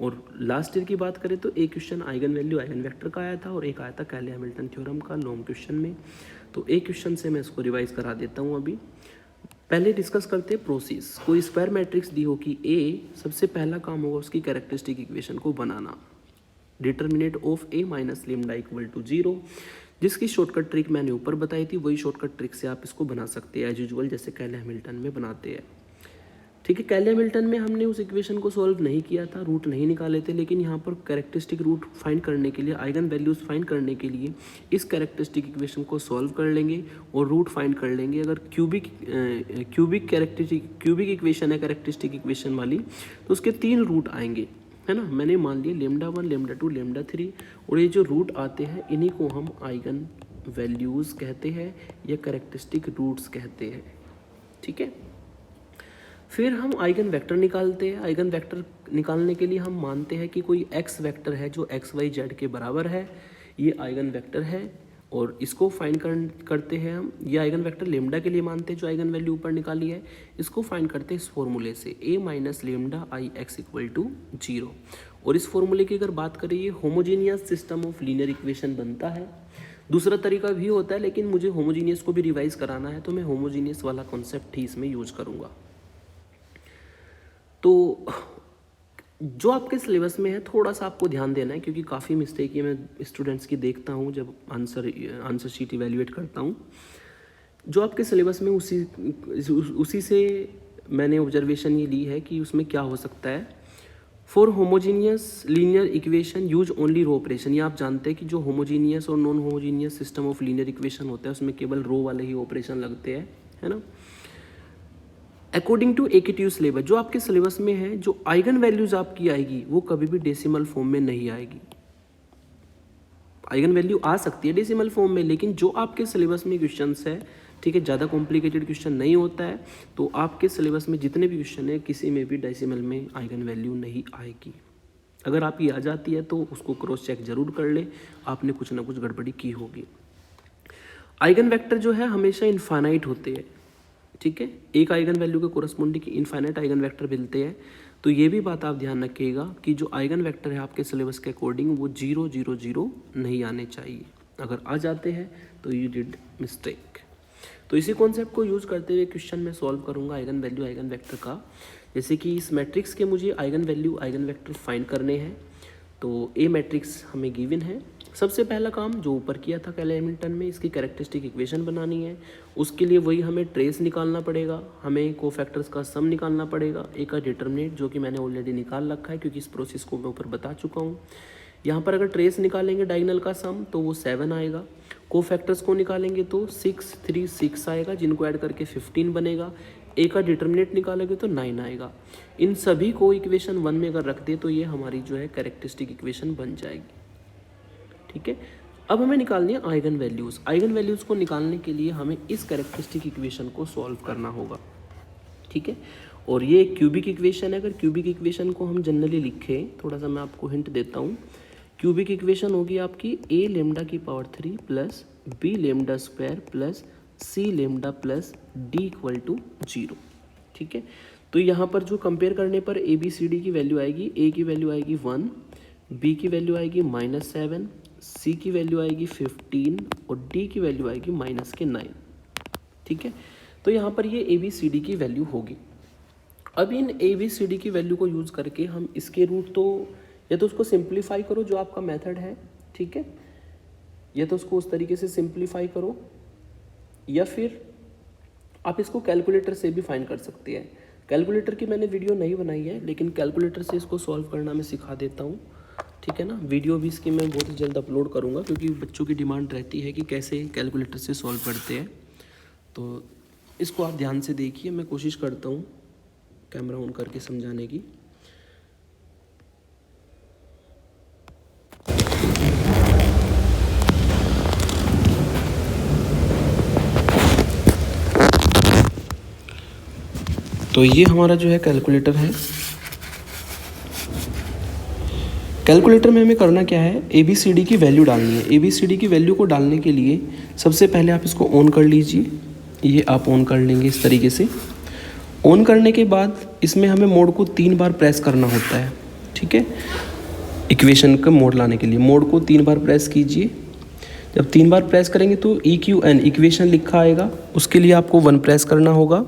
और लास्ट ईयर की बात करें तो एक question eigen value eigen vector का आया था और एक आया था कैले हैमिल्टन थ्योरम का लॉन्ग क्वेश्चन में। तो एक क्वेश्चन से मैं इसको रिवाइज करा देता हूँ अभी। पहले डिस्कस करते हैं प्रोसेस। कोई स्क्वायर मैट्रिक्स दी हो कि ए, सबसे पहला काम होगा उसकी कैरेक्टरिस्टिक इक्वेशन को बनाना। Determinant of a minus lambda equal to 0, जिसकी शॉर्टकट ट्रिक मैंने ऊपर बताई थी, वही शॉर्टकट ट्रिक से आप इसको बना सकते हैं एज यूजुअल, जैसे कैले हैमिल्टन में बनाते हैं। ठीक है, कैले हैमिल्टन में हमने उस इक्वेशन को सॉल्व नहीं किया था, रूट नहीं निकाले थे, लेकिन यहाँ पर कैरेक्टरिस्टिक रूट फाइंड करने के लिए, आइगन वैल्यूज फाइंड करने के लिए इस कैरेक्टरिस्टिक इक्वेशन को सॉल्व कर लेंगे और रूट फाइंड कर लेंगे। अगर क्यूबिक इक्वेशन है कैरेक्टरिस्टिक इक्वेशन वाली, तो उसके 3 रूट आएंगे, है ना। मैंने मान लिया λ1, λ2, λ3, और ये जो रूट आते हैं इन्हीं को हम आइगन वैल्यूज़ कहते हैं या कैरेक्टरिस्टिक रूट्स कहते हैं। ठीक है, फिर हम आइगन वेक्टर निकालते हैं। आइगन वेक्टर निकालने के लिए हम मानते हैं कि कोई एक्स वेक्टर है जो एक्स वाई जेड के बराबर है, ये आइगन वेक्टर है और इसको फाइंड करते हैं हम। ये आइगन वेक्टर लेमडा के लिए मानते हैं जो आइगन वैल्यू ऊपर निकाली है, इसको फाइंड करते हैं इस फॉर्मूले से a minus lambda I X equal to 0। और इस फॉर्मूले की अगर बात करें, ये homogeneous system of linear equation बनता है। दूसरा तरीका भी होता है, लेकिन मुझे होमोजीनियस को भी रिवाइज कराना है तो मैं होमोजीनियस वाला कॉन्सेप्ट ही इसमें यूज करूँगा। तो जो आपके सिलेबस में है थोड़ा सा आपको ध्यान देना है, क्योंकि काफ़ी मिस्टेक ये मैं स्टूडेंट्स की देखता हूँ जब आंसर शीट इवेल्युएट करता हूँ। जो आपके सिलेबस में उसी से मैंने ऑब्जर्वेशन ये ली है कि उसमें क्या हो सकता है। For homogeneous linear equation use only row operation. ये आप जानते हैं कि जो होमोजीनियस और non homogeneous system of linear equation होता है उसमें केवल रो वाले ही ऑपरेशन लगते हैं, है ना। अकॉर्डिंग टू AKTU सिलेबस, जो आपके सिलेबस में है, जो आइगन वैल्यूज आपकी आएगी वो कभी भी डेसिमल फॉर्म में नहीं आएगी। आइगन वैल्यू आ सकती है डेसिमल फॉर्म में, लेकिन जो आपके सिलेबस में क्वेश्चंस है, ठीक है, ज़्यादा कॉम्प्लिकेटेड क्वेश्चन नहीं होता है, तो आपके सिलेबस में जितने भी क्वेश्चन है किसी में भी डेसिमल में आइगन वैल्यू नहीं आएगी। अगर आपकी आ जाती है तो उसको क्रॉस चेक जरूर कर ले, आपने कुछ ना कुछ गड़बड़ी की होगी। आइगन वेक्टर जो है हमेशा इनफाइनाइट होते हैं, ठीक है, एक आइगन वैल्यू के कोरस्पॉन्डिंग इनफाइनाइट आइगन वेक्टर मिलते हैं। तो ये भी बात आप ध्यान रखिएगा कि जो आइगन वेक्टर है आपके सिलेबस के अकॉर्डिंग वो 0 0 0 नहीं आने चाहिए। अगर आ जाते हैं तो यू डिड मिस्टेक। तो इसी कॉन्सेप्ट को यूज़ करते हुए क्वेश्चन में सॉल्व करूँगा आइगन वैल्यू आइगन वेक्टर का। जैसे कि इस मैट्रिक्स के मुझे eigen value eigen vector find करने हैं। तो ए मैट्रिक्स हमें गिवन है। सबसे पहला काम जो ऊपर किया था कैले हैमिल्टन में, इसकी कैरेक्टरिस्टिक इक्वेशन बनानी है। उसके लिए वही हमें ट्रेस निकालना पड़ेगा, हमें कोफैक्टर्स का सम निकालना पड़ेगा, ए का डिटर्मिनेंट जो कि मैंने ऑलरेडी निकाल रखा है क्योंकि इस प्रोसेस को मैं ऊपर बता चुका हूँ। यहाँ पर अगर ट्रेस निकालेंगे डायगोनल का सम तो वो 7 आएगा। कोफैक्टर्स को निकालेंगे तो 6 3 6 आएगा, जिनको ऐड करके 15 बनेगा। ए का डिटर्मिनेंट निकालेंगे तो 9 आएगा। इन सभी को इक्वेशन 1 में अगर रख दे तो ये हमारी जो है कैरेक्टरिस्टिक इक्वेशन बन जाएगी, ठीक है। अब हमें निकालनी है आइगन वैल्यूज़। आइगन वैल्यूज़ को निकालने के लिए हमें इस कैरेक्टरिस्टिक इक्वेशन को सॉल्व करना होगा, ठीक है। और ये एक क्यूबिक इक्वेशन है। अगर क्यूबिक इक्वेशन को हम जनरली लिखें, थोड़ा सा मैं आपको हिंट देता हूँ। क्यूबिक इक्वेशन होगी आपकी a लेमडा की power 3 plus b lambda square plus c lambda plus d equal to 0, ठीक है। तो यहाँ पर जो कंपेयर करने पर a b c d की वैल्यू आएगी, a की वैल्यू आएगी 1, b की वैल्यू आएगी -7, c की वैल्यू आएगी 15 और d की वैल्यू आएगी -9, ठीक है। तो यहाँ पर ये a b c d की वैल्यू होगी। अब इन a b c d की वैल्यू को यूज़ करके हम इसके रूट तो या तो उसको सिंप्लीफाई करो जो आपका मेथड है, ठीक है, या तो उसको उस तरीके से सिंप्लीफाई करो, या फिर आप इसको कैलकुलेटर से भी फाइंड कर सकते हैं। कैलकुलेटर की मैंने वीडियो नहीं बनाई है, लेकिन कैलकुलेटर से इसको सॉल्व करना मैं सिखा देता हूँ, ठीक है ना। वीडियो भी इसकी मैं बहुत ही जल्द अपलोड करूँगा क्योंकि बच्चों की डिमांड रहती है कि कैसे कैलकुलेटर से सॉल्व करते हैं। तो इसको आप ध्यान से देखिए, मैं कोशिश करता हूँ कैमरा ऑन करके समझाने की। तो ये हमारा जो है कैलकुलेटर है। कैलकुलेटर में हमें करना क्या है, ABCD की वैल्यू डालनी है। ABCD की वैल्यू को डालने के लिए सबसे पहले आप इसको ऑन कर लीजिए। ये आप ऑन कर लेंगे इस तरीके से। ऑन करने के बाद इसमें हमें मोड को 3 बार प्रेस करना होता है, ठीक है। इक्वेशन का मोड लाने के लिए मोड को 3 बार प्रेस कीजिए। जब 3 बार प्रेस करेंगे तो EQN इक्वेशन लिखा आएगा, उसके लिए आपको 1 प्रेस करना होगा,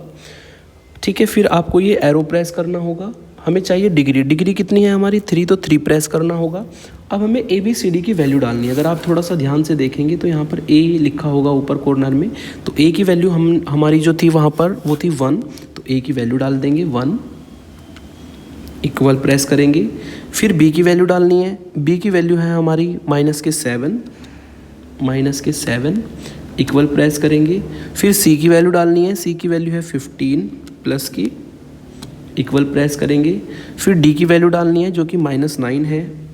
ठीक है। फिर आपको ये एरो प्रेस करना होगा। हमें चाहिए डिग्री, डिग्री कितनी है हमारी 3, तो 3 प्रेस करना होगा। अब हमें ABCD की वैल्यू डालनी है। अगर आप थोड़ा सा ध्यान से देखेंगे तो यहाँ पर A लिखा होगा ऊपर कॉर्नर में, तो A की वैल्यू हमारी जो थी वहाँ पर वो थी 1, तो A की वैल्यू डाल देंगे 1, इक्वल प्रेस करेंगे। फिर B की वैल्यू डालनी है। B की वैल्यू है हमारी -7, इक्वल प्रेस करेंगे। फिर C की वैल्यू डालनी है। C की वैल्यू है 15 प्लस की, इक्वल प्रेस करेंगे। फिर D की वैल्यू डालनी है जो कि -9 है,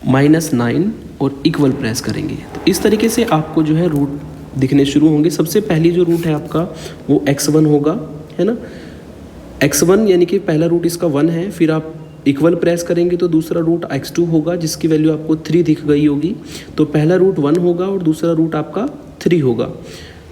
-9 और इक्वल प्रेस करेंगे तो इस तरीके से आपको जो है रूट दिखने शुरू होंगे। सबसे पहली जो रूट है आपका वो x1 होगा, है ना। x1 यानी कि पहला रूट इसका 1 है, फिर आप इक्वल प्रेस करेंगे तो दूसरा रूट x2 होगा जिसकी वैल्यू आपको 3 दिख गई होगी। तो पहला रूट 1 होगा और दूसरा रूट आपका 3 होगा।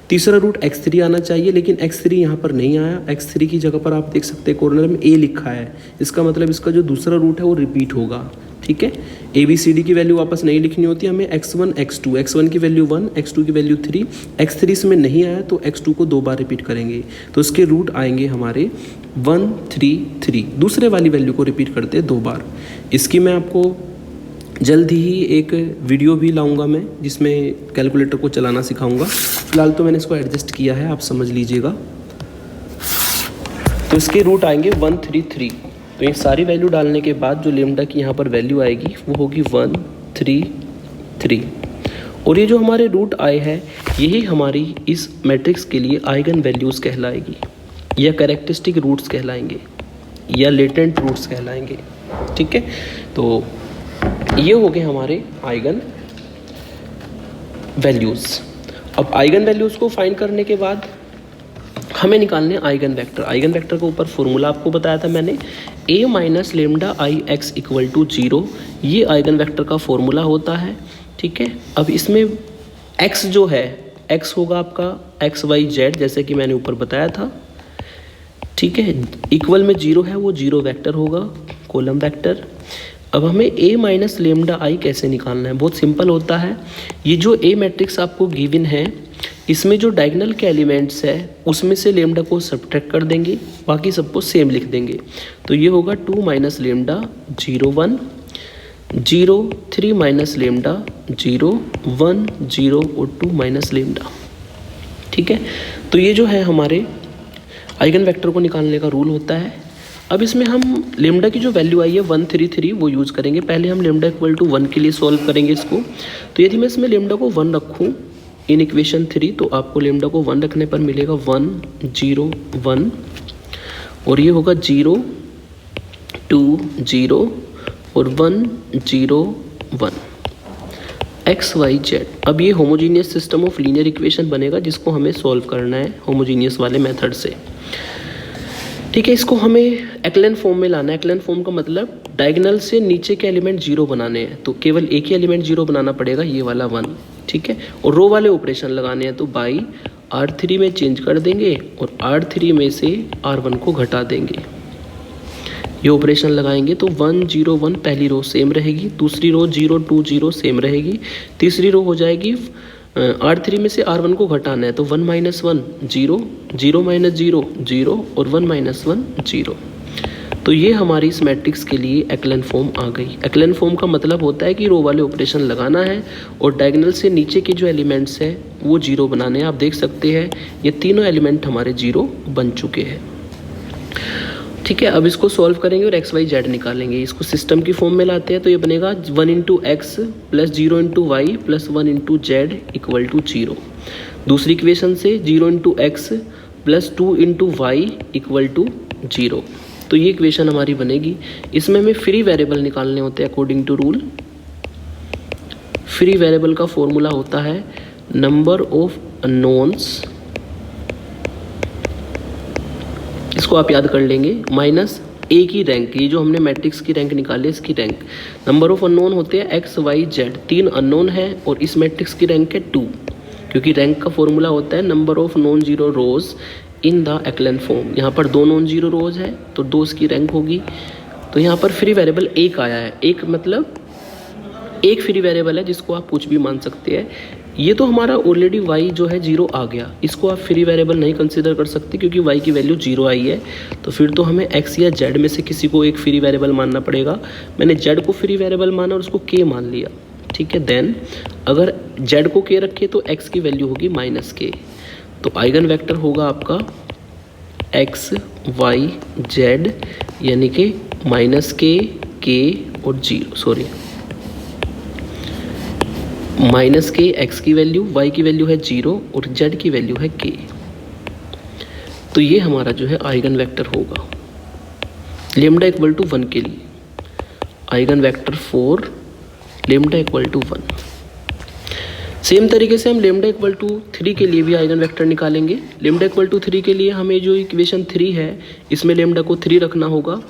तीसरा रूट x3 आना चाहिए, लेकिन x3 यहाँ पर नहीं आया। x3 की जगह पर आप देख सकते हैं कॉर्नर में a लिखा है, इसका मतलब इसका जो दूसरा रूट है वो रिपीट होगा। ठीक है, ABCD की वैल्यू वापस नहीं लिखनी होती हमें, x1 x2, x1 की वैल्यू 1, x2 की वैल्यू 3, x3 इसमें नहीं आया तो x2 को 2 बार रिपीट करेंगे तो इसके रूट आएंगे हमारे 1 3 3। दूसरे वाली वैल्यू को रिपीट करते हैं 2 बार। इसकी मैं आपको जल्द ही एक वीडियो भी लाऊंगा मैं जिसमें कैलकुलेटर को चलाना सिखाऊंगा। फिलहाल तो मैंने इसको एडजस्ट किया है, आप समझ लीजिएगा। तो इसके रूट आएंगे 1 3 3। तो ये सारी वैल्यू डालने के बाद जो लेमडा की यहाँ पर वैल्यू आएगी वो होगी 1 3 3। और ये जो हमारे रूट आए हैं यही हमारी इस मैट्रिक्स के लिए आइगन वैल्यूज़ कहलाएगी या कैरेक्टरिस्टिक रूट्स कहलाएंगे या लेटेंट रूट्स कहलाएंगे। ठीक है, तो ये हो गए हमारे आइगन वैल्यूज़। अब आइगन वैल्यूज़ को फाइंड करने के बाद हमें निकालने आइगन वेक्टर। आइगन वेक्टर का ऊपर फॉर्मूला आपको बताया था मैंने, a minus lambda I X equal to 0, ये आइगन वेक्टर का फॉर्मूला होता है। ठीक है, अब इसमें x जो है x होगा आपका एक्स वाई जेड, जैसे कि मैंने ऊपर बताया था। ठीक है, इक्वल में 0 है वो 0 वेक्टर होगा, कॉलम वेक्टर। अब हमें a माइनस लेमडा आई कैसे निकालना है, बहुत सिंपल होता है। ये जो a मैट्रिक्स आपको गिवन है इसमें जो डायगोनल के एलिमेंट्स है उसमें से लेमडा को सब्ट्रैक्ट कर देंगे, बाकी सबको सेम लिख देंगे। तो ये होगा 2 माइनस लेमडा 0 1 0 3 माइनस लेमडा 0 1 0 और 2 माइनस लेमडा। ठीक है, तो ये जो है हमारे आइगन वेक्टर को निकालने का रूल होता है। अब इसमें हम लेमडा की जो वैल्यू आई है 1 3 3 वो यूज़ करेंगे। पहले हम लेमडा इक्वल टू 1 के लिए सॉल्व करेंगे इसको। तो यदि मैं इसमें लेमडा को 1 रखूँ इन इक्वेशन 3 तो आपको लेमडा को 1 रखने पर मिलेगा 1 0 1 और ये होगा 0 2 0 और 1 0 1 एक्स वाई जेड। अब ये homogeneous system of linear equation बनेगा जिसको हमें सॉल्व करना है होमोजीनियस वाले मेथड से। ठीक है, इसको हमें एक्लेन फॉर्म में लाना है। एक्लेन फॉर्म का मतलब डायगोनल से नीचे के एलिमेंट 0 बनाने हैं, तो केवल एक ही एलिमेंट 0 बनाना पड़ेगा, ये वाला 1। ठीक है, और रो वाले ऑपरेशन लगाने हैं तो बाई R3 में चेंज कर देंगे और R3 में से R1 को घटा देंगे। ये ऑपरेशन लगाएंगे तो 1 0 1 पहली रो सेम रहेगी, दूसरी रो 0 2 0 सेम रहेगी, तीसरी रो हो जाएगी R3 में से R1 को घटाना है तो 1 माइनस 1 0 0 माइनस 0 0 और 1 माइनस 1 0। तो ये हमारी इस मैट्रिक्स के लिए एक्लेन फॉर्म आ गई। एक्लेन फॉर्म का मतलब होता है कि रो वाले ऑपरेशन लगाना है और डायगोनल से नीचे के जो एलिमेंट्स हैं वो 0 बनाने हैं। आप देख सकते हैं ये तीनों एलिमेंट हमारे 0 बन चुके हैं। ठीक है, अब इसको सॉल्व करेंगे और एक्स वाई जेड निकालेंगे। इसको सिस्टम की फॉर्म में लाते हैं तो ये बनेगा 1 into X plus 0 into Y plus 1 into Z equal to 0। दूसरी इक्वेशन से 0 into X plus 2 into Y equal to 0। तो ये इक्वेशन हमारी बनेगी। इसमें हमें फ्री वेरिएबल निकालने होते हैं according to rule. Free variable का फॉर्मूला होता है नंबर ऑफ अननोन्स, इसको आप याद कर लेंगे, माइनस ए की रैंक। ये जो हमने मैट्रिक्स की रैंक निकाली इसकी रैंक। नंबर ऑफ अननोन होते हैं एक्स वाई जेड, 3 अननोन है और इस मैट्रिक्स की रैंक है 2, क्योंकि रैंक का फॉर्मूला होता है number of non zero rows in the echelon form. यहाँ पर 2 नॉन जीरो रोज है तो 2 इसकी रैंक होगी। तो यहाँ पर फ्री वेरिएबल 1 आया है। एक मतलब एक फ्री वेरिएबल है जिसको आप कुछ भी मान सकते हैं। ये तो हमारा ऑलरेडी y जो है 0 आ गया, इसको आप फ्री वेरिएबल नहीं कंसीडर कर सकते क्योंकि y की वैल्यू 0 आई है। तो फिर तो हमें x या z में से किसी को एक फ्री वेरिएबल मानना पड़ेगा। मैंने z को फ्री वेरिएबल माना और उसको k मान लिया। ठीक है, देन अगर z को k रखे तो x की वैल्यू होगी -k। तो आइगन वेक्टर होगा आपका x y z यानी कि -k और 0 सॉरी -k x की वैल्यू, y की वैल्यू है 0 और z की वैल्यू है k। तो ये हमारा जो है आइगन वेक्टर होगा लेमडा इक्वल टू 1 के लिए। Eigen vector 4 lambda equal to 1। Same तरीके से हम लेमडा इक्वल टू 3 के लिए भी आइगन वेक्टर निकालेंगे। लेमडा इक्वल टू 3 के लिए हमें जो इक्वेशन 3 है इसमें लेमडा को 3 रखना होगा।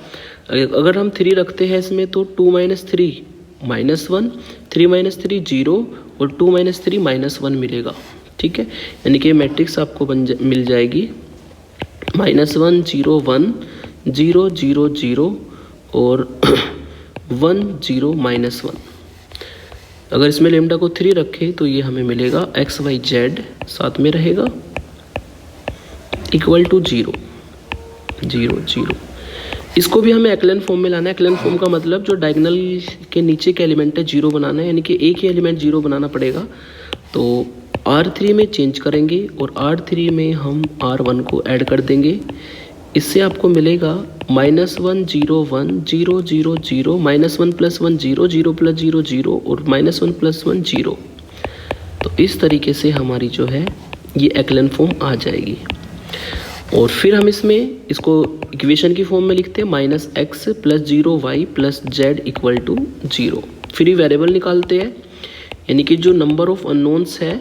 अगर हम 3 रखते हैं इसमें तो 2 - 3 -1, 3 - 3 0 और 2 - 3 -1 मिलेगा। ठीक है, यानी कि मैट्रिक्स आपको मिल जाएगी -1 0 1 0 0 0 और 1 0 -1। अगर इसमें लेमडा को 3 रखें तो ये हमें मिलेगा x y z साथ में रहेगा इक्वल टू 0 0 0। इसको भी हमें एक्लन फॉर्म में लाना है। एक्लन फॉर्म का मतलब जो डायगोनल के नीचे के एलिमेंट है 0 बनाना है, यानी कि एक ही एलिमेंट 0 बनाना पड़ेगा। तो R3 में चेंज करेंगे और R3 में हम R1 को ऐड कर देंगे। इससे आपको मिलेगा -1 0 1 0 0 0 -1 + 1 0 0 + 0 0 और -1 + 1 0। तो इस तरीके से हमारी जो है ये एक्लन फॉर्म आ जाएगी। और फिर हम इसमें इसको इक्वेशन की फॉर्म में लिखते हैं -x + 0 y + z = 0। Free variable निकालते हैं, यानी कि जो नंबर ऑफ अननोन्स है,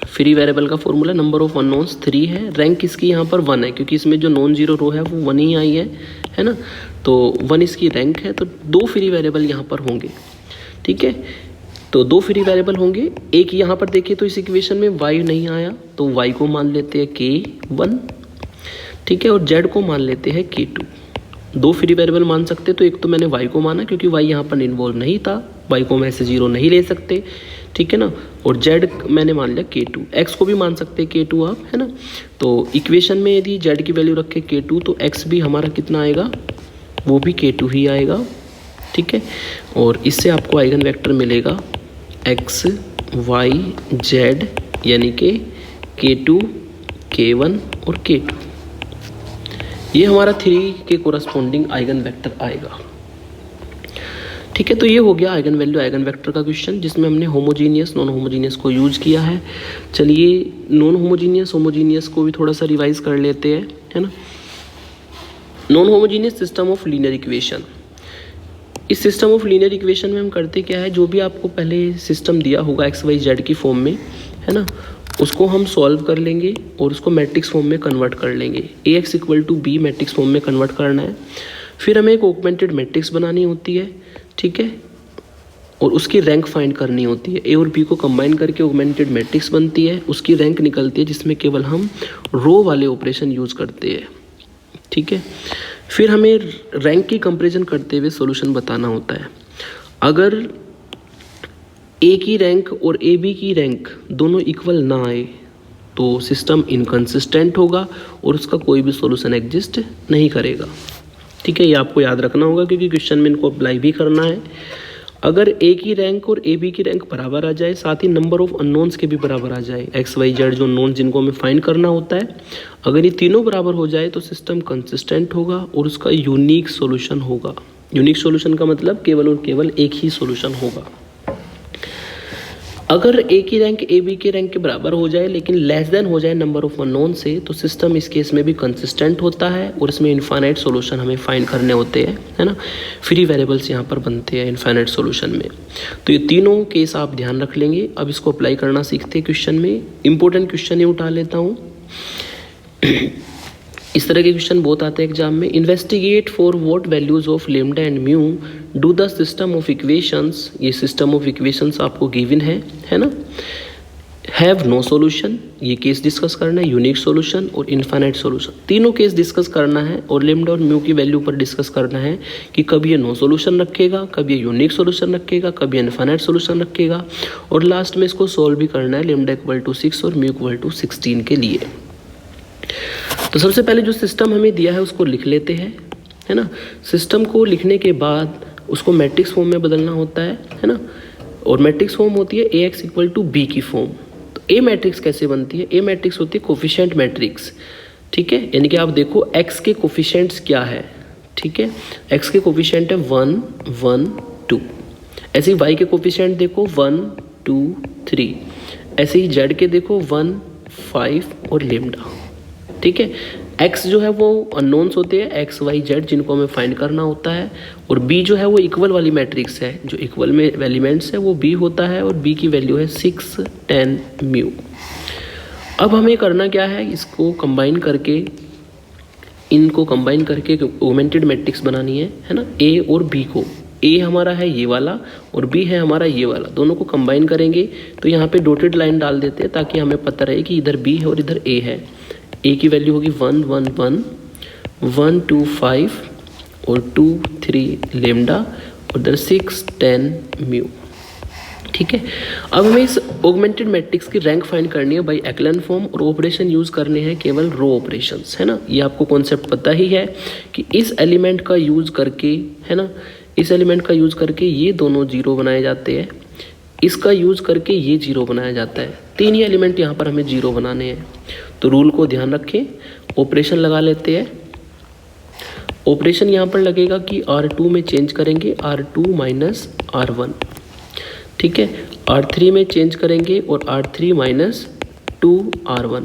फ्री वेरिएबल का फॉर्मूला नंबर ऑफ अननोन्स 3 है। रैंक इसकी यहाँ पर 1 है क्योंकि इसमें जो नॉन जीरो रो है वो 1 ही आई है ना, तो 1 इसकी रैंक है। तो 2 फ्री वेरिएबल यहाँ पर होंगे। ठीक है, तो 2 फ्री वेरिएबल होंगे। एक यहाँ पर देखिए तो इस इक्वेशन में y नहीं आया तो y को मान लेते हैं k1। ठीक है, और z को मान लेते हैं k2। 2 फ्री वेरिएबल मान सकते, तो एक तो मैंने y को माना क्योंकि y यहाँ पर इन्वॉल्व नहीं था, y को मैं ऐसे 0 नहीं ले सकते। ठीक है ना, और z मैंने मान लिया k2। x को भी मान सकते हैं k2 आप, है ना। तो इक्वेशन में यदि z की वैल्यू रखे k2 तो x भी हमारा कितना आएगा, वो भी k2 ही आएगा। ठीक है, और इससे आपको आइगन वेक्टर मिलेगा x y z, यानी कि k2 k1 और k2। ये हमारा 3 के कोरस्पॉन्डिंग आइगन वेक्टर आएगा। ठीक है, तो ये हो गया आइगन वैल्यू आइगन वेक्टर का क्वेश्चन, जिसमें हमने होमोजीनियस नॉन होमोजीनियस को यूज किया है। चलिए नॉन होमोजीनियस होमोजीनियस को भी थोड़ा सा रिवाइज कर लेते हैं, है ना। Non homogeneous system of linear equation. इस सिस्टम ऑफ लीनियर इक्वेशन में हम करते क्या है, जो भी आपको पहले सिस्टम दिया होगा एक्स वाई जेड की फॉर्म में, है ना, उसको हम सॉल्व कर लेंगे और उसको मैट्रिक्स फॉर्म में कन्वर्ट कर लेंगे। Ax = b मैट्रिक्स फॉर्म में कन्वर्ट करना है। फिर हमें एक ऑगमेंटेड मैट्रिक्स बनानी होती है। ठीक है, और उसकी रैंक फाइंड करनी होती है। ए और बी को कंबाइन करके ऑगमेंटेड मैट्रिक्स बनती है, उसकी रैंक निकलती है, जिसमें केवल हम रो वाले ऑपरेशन यूज करते हैं। ठीक है, फिर हमें रैंक की कंपैरिजन करते हुए सॉल्यूशन बताना होता है। अगर ए की रैंक और ए बी की रैंक दोनों इक्वल ना आए तो सिस्टम इनकंसिस्टेंट होगा और उसका कोई भी सॉल्यूशन एग्जिस्ट नहीं करेगा। ठीक है, ये आपको याद रखना होगा क्योंकि क्वेश्चन में इनको अप्लाई भी करना है। अगर ए की रैंक और ए बी की रैंक बराबर आ जाए, साथ ही नंबर ऑफ अननोन्स के भी बराबर आ जाए, एक्स वाई जेड जो नोन जिनको हमें फाइंड करना होता है, अगर ये तीनों बराबर हो जाए तो सिस्टम कंसिस्टेंट होगा और उसका यूनिक सॉल्यूशन होगा। यूनिक सॉल्यूशन का मतलब केवल और केवल एक ही सॉल्यूशन होगा। अगर ए की रैंक ए बी के रैंक के बराबर हो जाए लेकिन लेस देन हो जाए नंबर ऑफ अननोन से, तो सिस्टम इस केस में भी कंसिस्टेंट होता है और इसमें इनफाइनाइट सॉल्यूशन हमें फाइंड करने होते हैं, है ना। फ्री वेरिएबल्स यहाँ पर बनते हैं इनफाइनाइट सॉल्यूशन में। तो ये तीनों केस आप ध्यान रख लेंगे। अब इसको अप्लाई करना सीखते हैं क्वेश्चन में। इंपॉर्टेंट क्वेश्चन ये उठा लेता हूँ। इस तरह के क्वेश्चन बहुत आते हैं एग्जाम में। Investigate for what values of lambda and mu do the system of equations. ये सिस्टम ऑफ इक्वेशंस आपको गिवन है ना। हैव नो सॉल्यूशन, ये केस डिस्कस करना है। यूनिक सॉल्यूशन और इनफाइनाइट सॉल्यूशन, तीनों केस डिस्कस करना है और लेमडा और म्यू की वैल्यू पर डिस्कस करना है कि कब ये नो सॉल्यूशन रखेगा, कब ये यूनिक सॉल्यूशन रखेगा, कब ये इनफाइनाइट सॉल्यूशन रखेगा, और लास्ट में इसको सॉल्व भी करना है लेमडा = 6 और म्यू = 16 के लिए। तो सबसे पहले जो सिस्टम हमें दिया है उसको लिख लेते हैं, है ना। सिस्टम को लिखने के बाद उसको मैट्रिक्स फॉर्म में बदलना होता है ना। और मैट्रिक्स फॉर्म होती है Ax = b की फॉर्म। तो ए मैट्रिक्स कैसे बनती है? ए मैट्रिक्स होती है कोफिशिएंट मैट्रिक्स। ठीक है, यानी कि आप देखो x के कोफिशिएंट्स क्या है। ठीक है, x के कोफिशिएंट है 1 1 2। ऐसे ही y के कोफिशिएंट देखो 1 2 3। ऐसे ही z के देखो 1 5 और लेमडा। ठीक है, एक्स जो है वो अननोन्स होते हैं, एक्स वाई जेड, जिनको हमें फाइंड करना होता है, और बी जो है वो इक्वल वाली मैट्रिक्स है, जो इक्वल में एलिमेंट्स है वो बी होता है, और बी की वैल्यू है 6 10 म्यू। अब हमें करना क्या है, इसको कंबाइन करके, इनको कंबाइन करके ऑगमेंटेड मैट्रिक्स बनानी है ना, ए और बी को। ए हमारा है ये वाला और बी है हमारा ये वाला, दोनों को कंबाइन करेंगे तो यहाँ पे डॉटेड लाइन डाल देते हैं ताकि हमें पता रहे कि इधर बी है और इधर ए है। ए की वैल्यू होगी 1 1 1 1 2 5 और 2 3 लेमडा और इधर 6 10 म्यू। ठीक है, अब हमें इस ऑगमेंटेड मैट्रिक्स की रैंक फाइंड करनी है बाय एक्लन फॉर्म, और ऑपरेशन यूज करने हैं केवल रो ऑपरेशंस, है ना। ये आपको कॉन्सेप्ट पता ही है कि इस एलिमेंट का यूज करके, है ना, इस एलिमेंट का यूज करके ये दोनों जीरो बनाए जाते हैं, इसका यूज करके ये जीरो बनाया जाता है। तीन ही एलिमेंट यहाँ पर हमें जीरो बनाने हैं, तो रूल को ध्यान रखें, ऑपरेशन लगा लेते हैं। ऑपरेशन यहाँ पर लगेगा कि R2 में चेंज करेंगे R2 माइनस R1, ठीक है, R3 में चेंज करेंगे और R3 माइनस 2R1।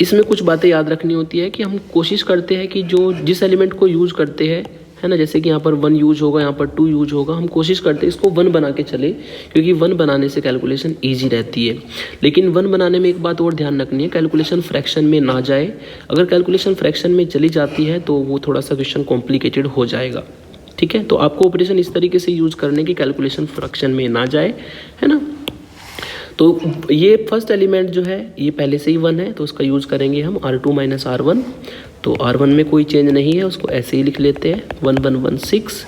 इसमें कुछ बातें याद रखनी होती है कि हम कोशिश करते हैं कि जो जिस एलिमेंट को यूज करते हैं, है ना, जैसे कि यहाँ पर 1 यूज होगा, यहाँ पर 2 यूज होगा, हम कोशिश करते हैं इसको 1 बना के चले, क्योंकि 1 बनाने से कैलकुलेशन ईजी रहती है। लेकिन 1 बनाने में एक बात और ध्यान रखनी है, कैलकुलेशन फ्रैक्शन में ना जाए। अगर कैलकुलेशन फ्रैक्शन में चली जाती है तो वो थोड़ा सा क्वेश्चन कॉम्प्लिकेटेड हो जाएगा। ठीक है, तो आपको ऑपरेशन इस तरीके से यूज करने की कैलकुलेशन फ्रैक्शन में ना जाए, है ना। तो ये फर्स्ट एलिमेंट जो है ये पहले से ही 1 है, तो उसका यूज करेंगे हम R2 माइनस R1। तो R1 में कोई चेंज नहीं है, उसको ऐसे ही लिख लेते हैं 1 1 1 6।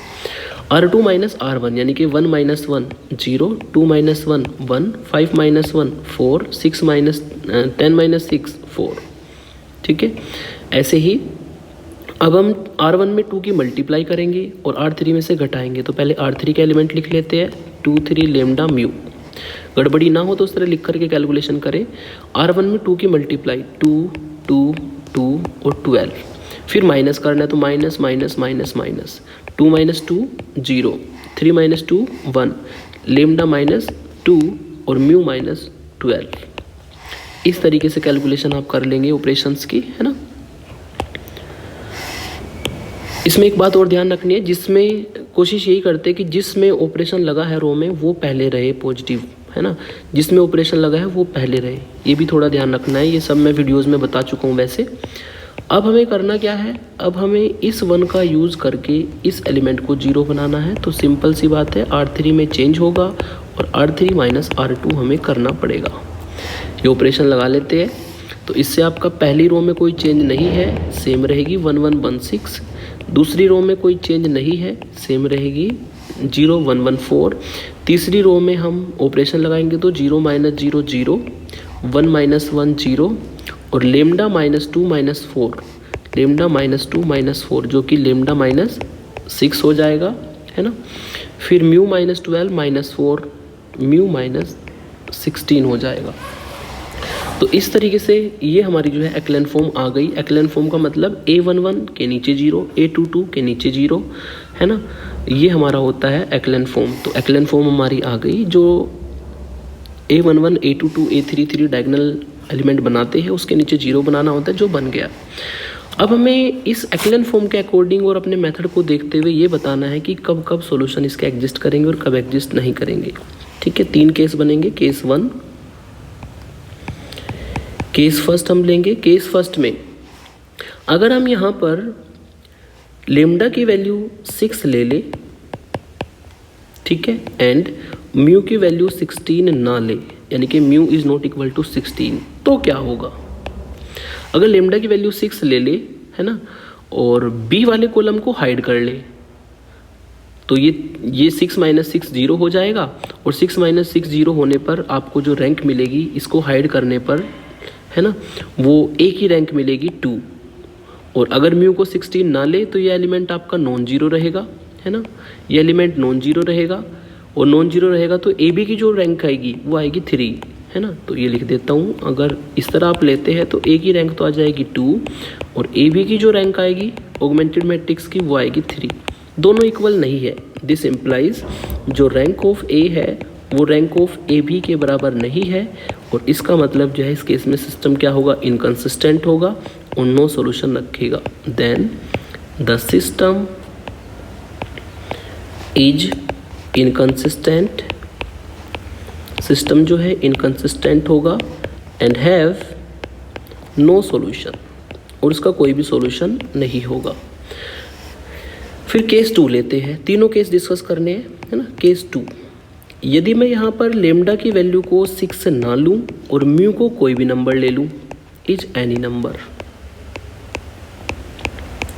R2 माइनस R1 यानी कि 1 minus 1 0, 2 minus 1 1, 5 minus 1 4, 6 minus 10 minus 6 4। ठीक है, ऐसे ही अब हम R1 में 2 की मल्टीप्लाई करेंगे और R3 में से घटाएंगे। तो पहले R3 का एलिमेंट लिख लेते हैं 2 3 लेमडा म्यू। गड़बड़ी ना हो तो उस तरह लिख करके कैलकुलेशन करें। R1 में 2 की मल्टीप्लाई 2 2 2 और 12, फिर माइनस करना है तो minus minus minus minus, 2 minus 2 0, 3 minus 2 1, lambda minus 2 और म्यू माइनस 12। इस तरीके से कैलकुलेशन आप कर लेंगे ऑपरेशंस की, है ना। इसमें एक बात और ध्यान रखनी है, जिसमें कोशिश यही करते हैं कि जिसमें ऑपरेशन लगा है रो में वो पहले रहे पॉजिटिव, है ना, जिसमें ऑपरेशन लगा है वो पहले रहे, ये भी थोड़ा ध्यान रखना है। ये सब मैं वीडियोस में बता चुका हूँ वैसे। अब हमें करना क्या है, अब हमें इस 1 का यूज़ करके इस एलिमेंट को 0 बनाना है। तो सिंपल सी बात है, R3 में चेंज होगा और R3 माइनस R2 हमें करना पड़ेगा। ये ऑपरेशन लगा लेते हैं, तो इससे आपका पहली रो में कोई चेंज नहीं है, सेम रहेगी 1 1 1 6। दूसरी रो में कोई चेंज नहीं है, सेम रहेगी 0 1 1 4। तीसरी रो में हम ऑपरेशन लगाएंगे तो 0 माइनस 0 0, 1 माइनस 1 0 और lambda minus 2 minus 4, lambda minus 2 minus 4 जो कि लेमडा माइनस 6 हो जाएगा, है ना। फिर mu minus 12 minus 4, mu minus 16 हो जाएगा। तो इस तरीके से ये हमारी जो है एक्लन फॉर्म आ गई। एक्लन फॉर्म का मतलब A11 के नीचे 0, A22 के नीचे 0, है ना, ये हमारा होता है एक्लन फॉर्म। तो एक्लन फॉर्म हमारी आ गई, जो A11 A22 A33 diagonal element बनाते हैं उसके नीचे 0 बनाना होता है, जो बन गया। अब हमें इस एक्लन फॉर्म के अकॉर्डिंग और अपने मेथड को देखते हुए ये बताना है कि कब कब सॉल्यूशन इसके एग्जिस्ट करेंगे और कब एग्जिस्ट नहीं करेंगे। ठीक है, 3 केस बनेंगे। केस 1, केस फर्स्ट हम लेंगे। केस फर्स्ट में अगर हम यहाँ पर लेमडा की वैल्यू 6 ले ले, ठीक है, एंड म्यू की वैल्यू 16 ना ले, यानी कि mu is not equal to 16, तो क्या होगा। अगर लेमडा की वैल्यू 6 ले ले, है ना, और बी वाले कॉलम को हाइड कर ले, तो ये 6 माइनस 6 0 हो जाएगा, और 6 माइनस 6 0 होने पर आपको जो रैंक मिलेगी इसको हाइड करने पर, है ना, वो एक ही रैंक मिलेगी 2। और अगर म्यू को 16 ना ले तो ये एलिमेंट आपका नॉन जीरो रहेगा, है ना, ये एलिमेंट नॉन जीरो रहेगा, और नॉन जीरो रहेगा तो ए बी की जो रैंक आएगी वो आएगी 3, है ना। तो ये लिख देता हूँ, अगर इस तरह आप लेते हैं तो ए की रैंक तो आ जाएगी 2, और ए बी की जो रैंक आएगी ऑगमेंटेड मैट्रिक्स की वो आएगी 3। दोनों इक्वल नहीं है। दिस इम्प्लाइज जो रैंक ऑफ ए है वो रैंक ऑफ ए बी के बराबर नहीं है, और इसका मतलब जो है इस केस में सिस्टम क्या होगा, इनकंसिस्टेंट होगा, और नो सॉल्यूशन रखेगा, then the system is inconsistent, system जो है इनकंसिस्टेंट होगा, एंड हैव नो सॉल्यूशन, और उसका कोई भी सॉल्यूशन नहीं होगा। फिर केस 2 लेते हैं, तीनों केस डिस्कस करने हैं, है ना। केस 2, यदि मैं यहाँ पर लेमडा की वैल्यू को 6 ना लूँ और म्यू को कोई भी नंबर ले लूँ, इज एनी नंबर,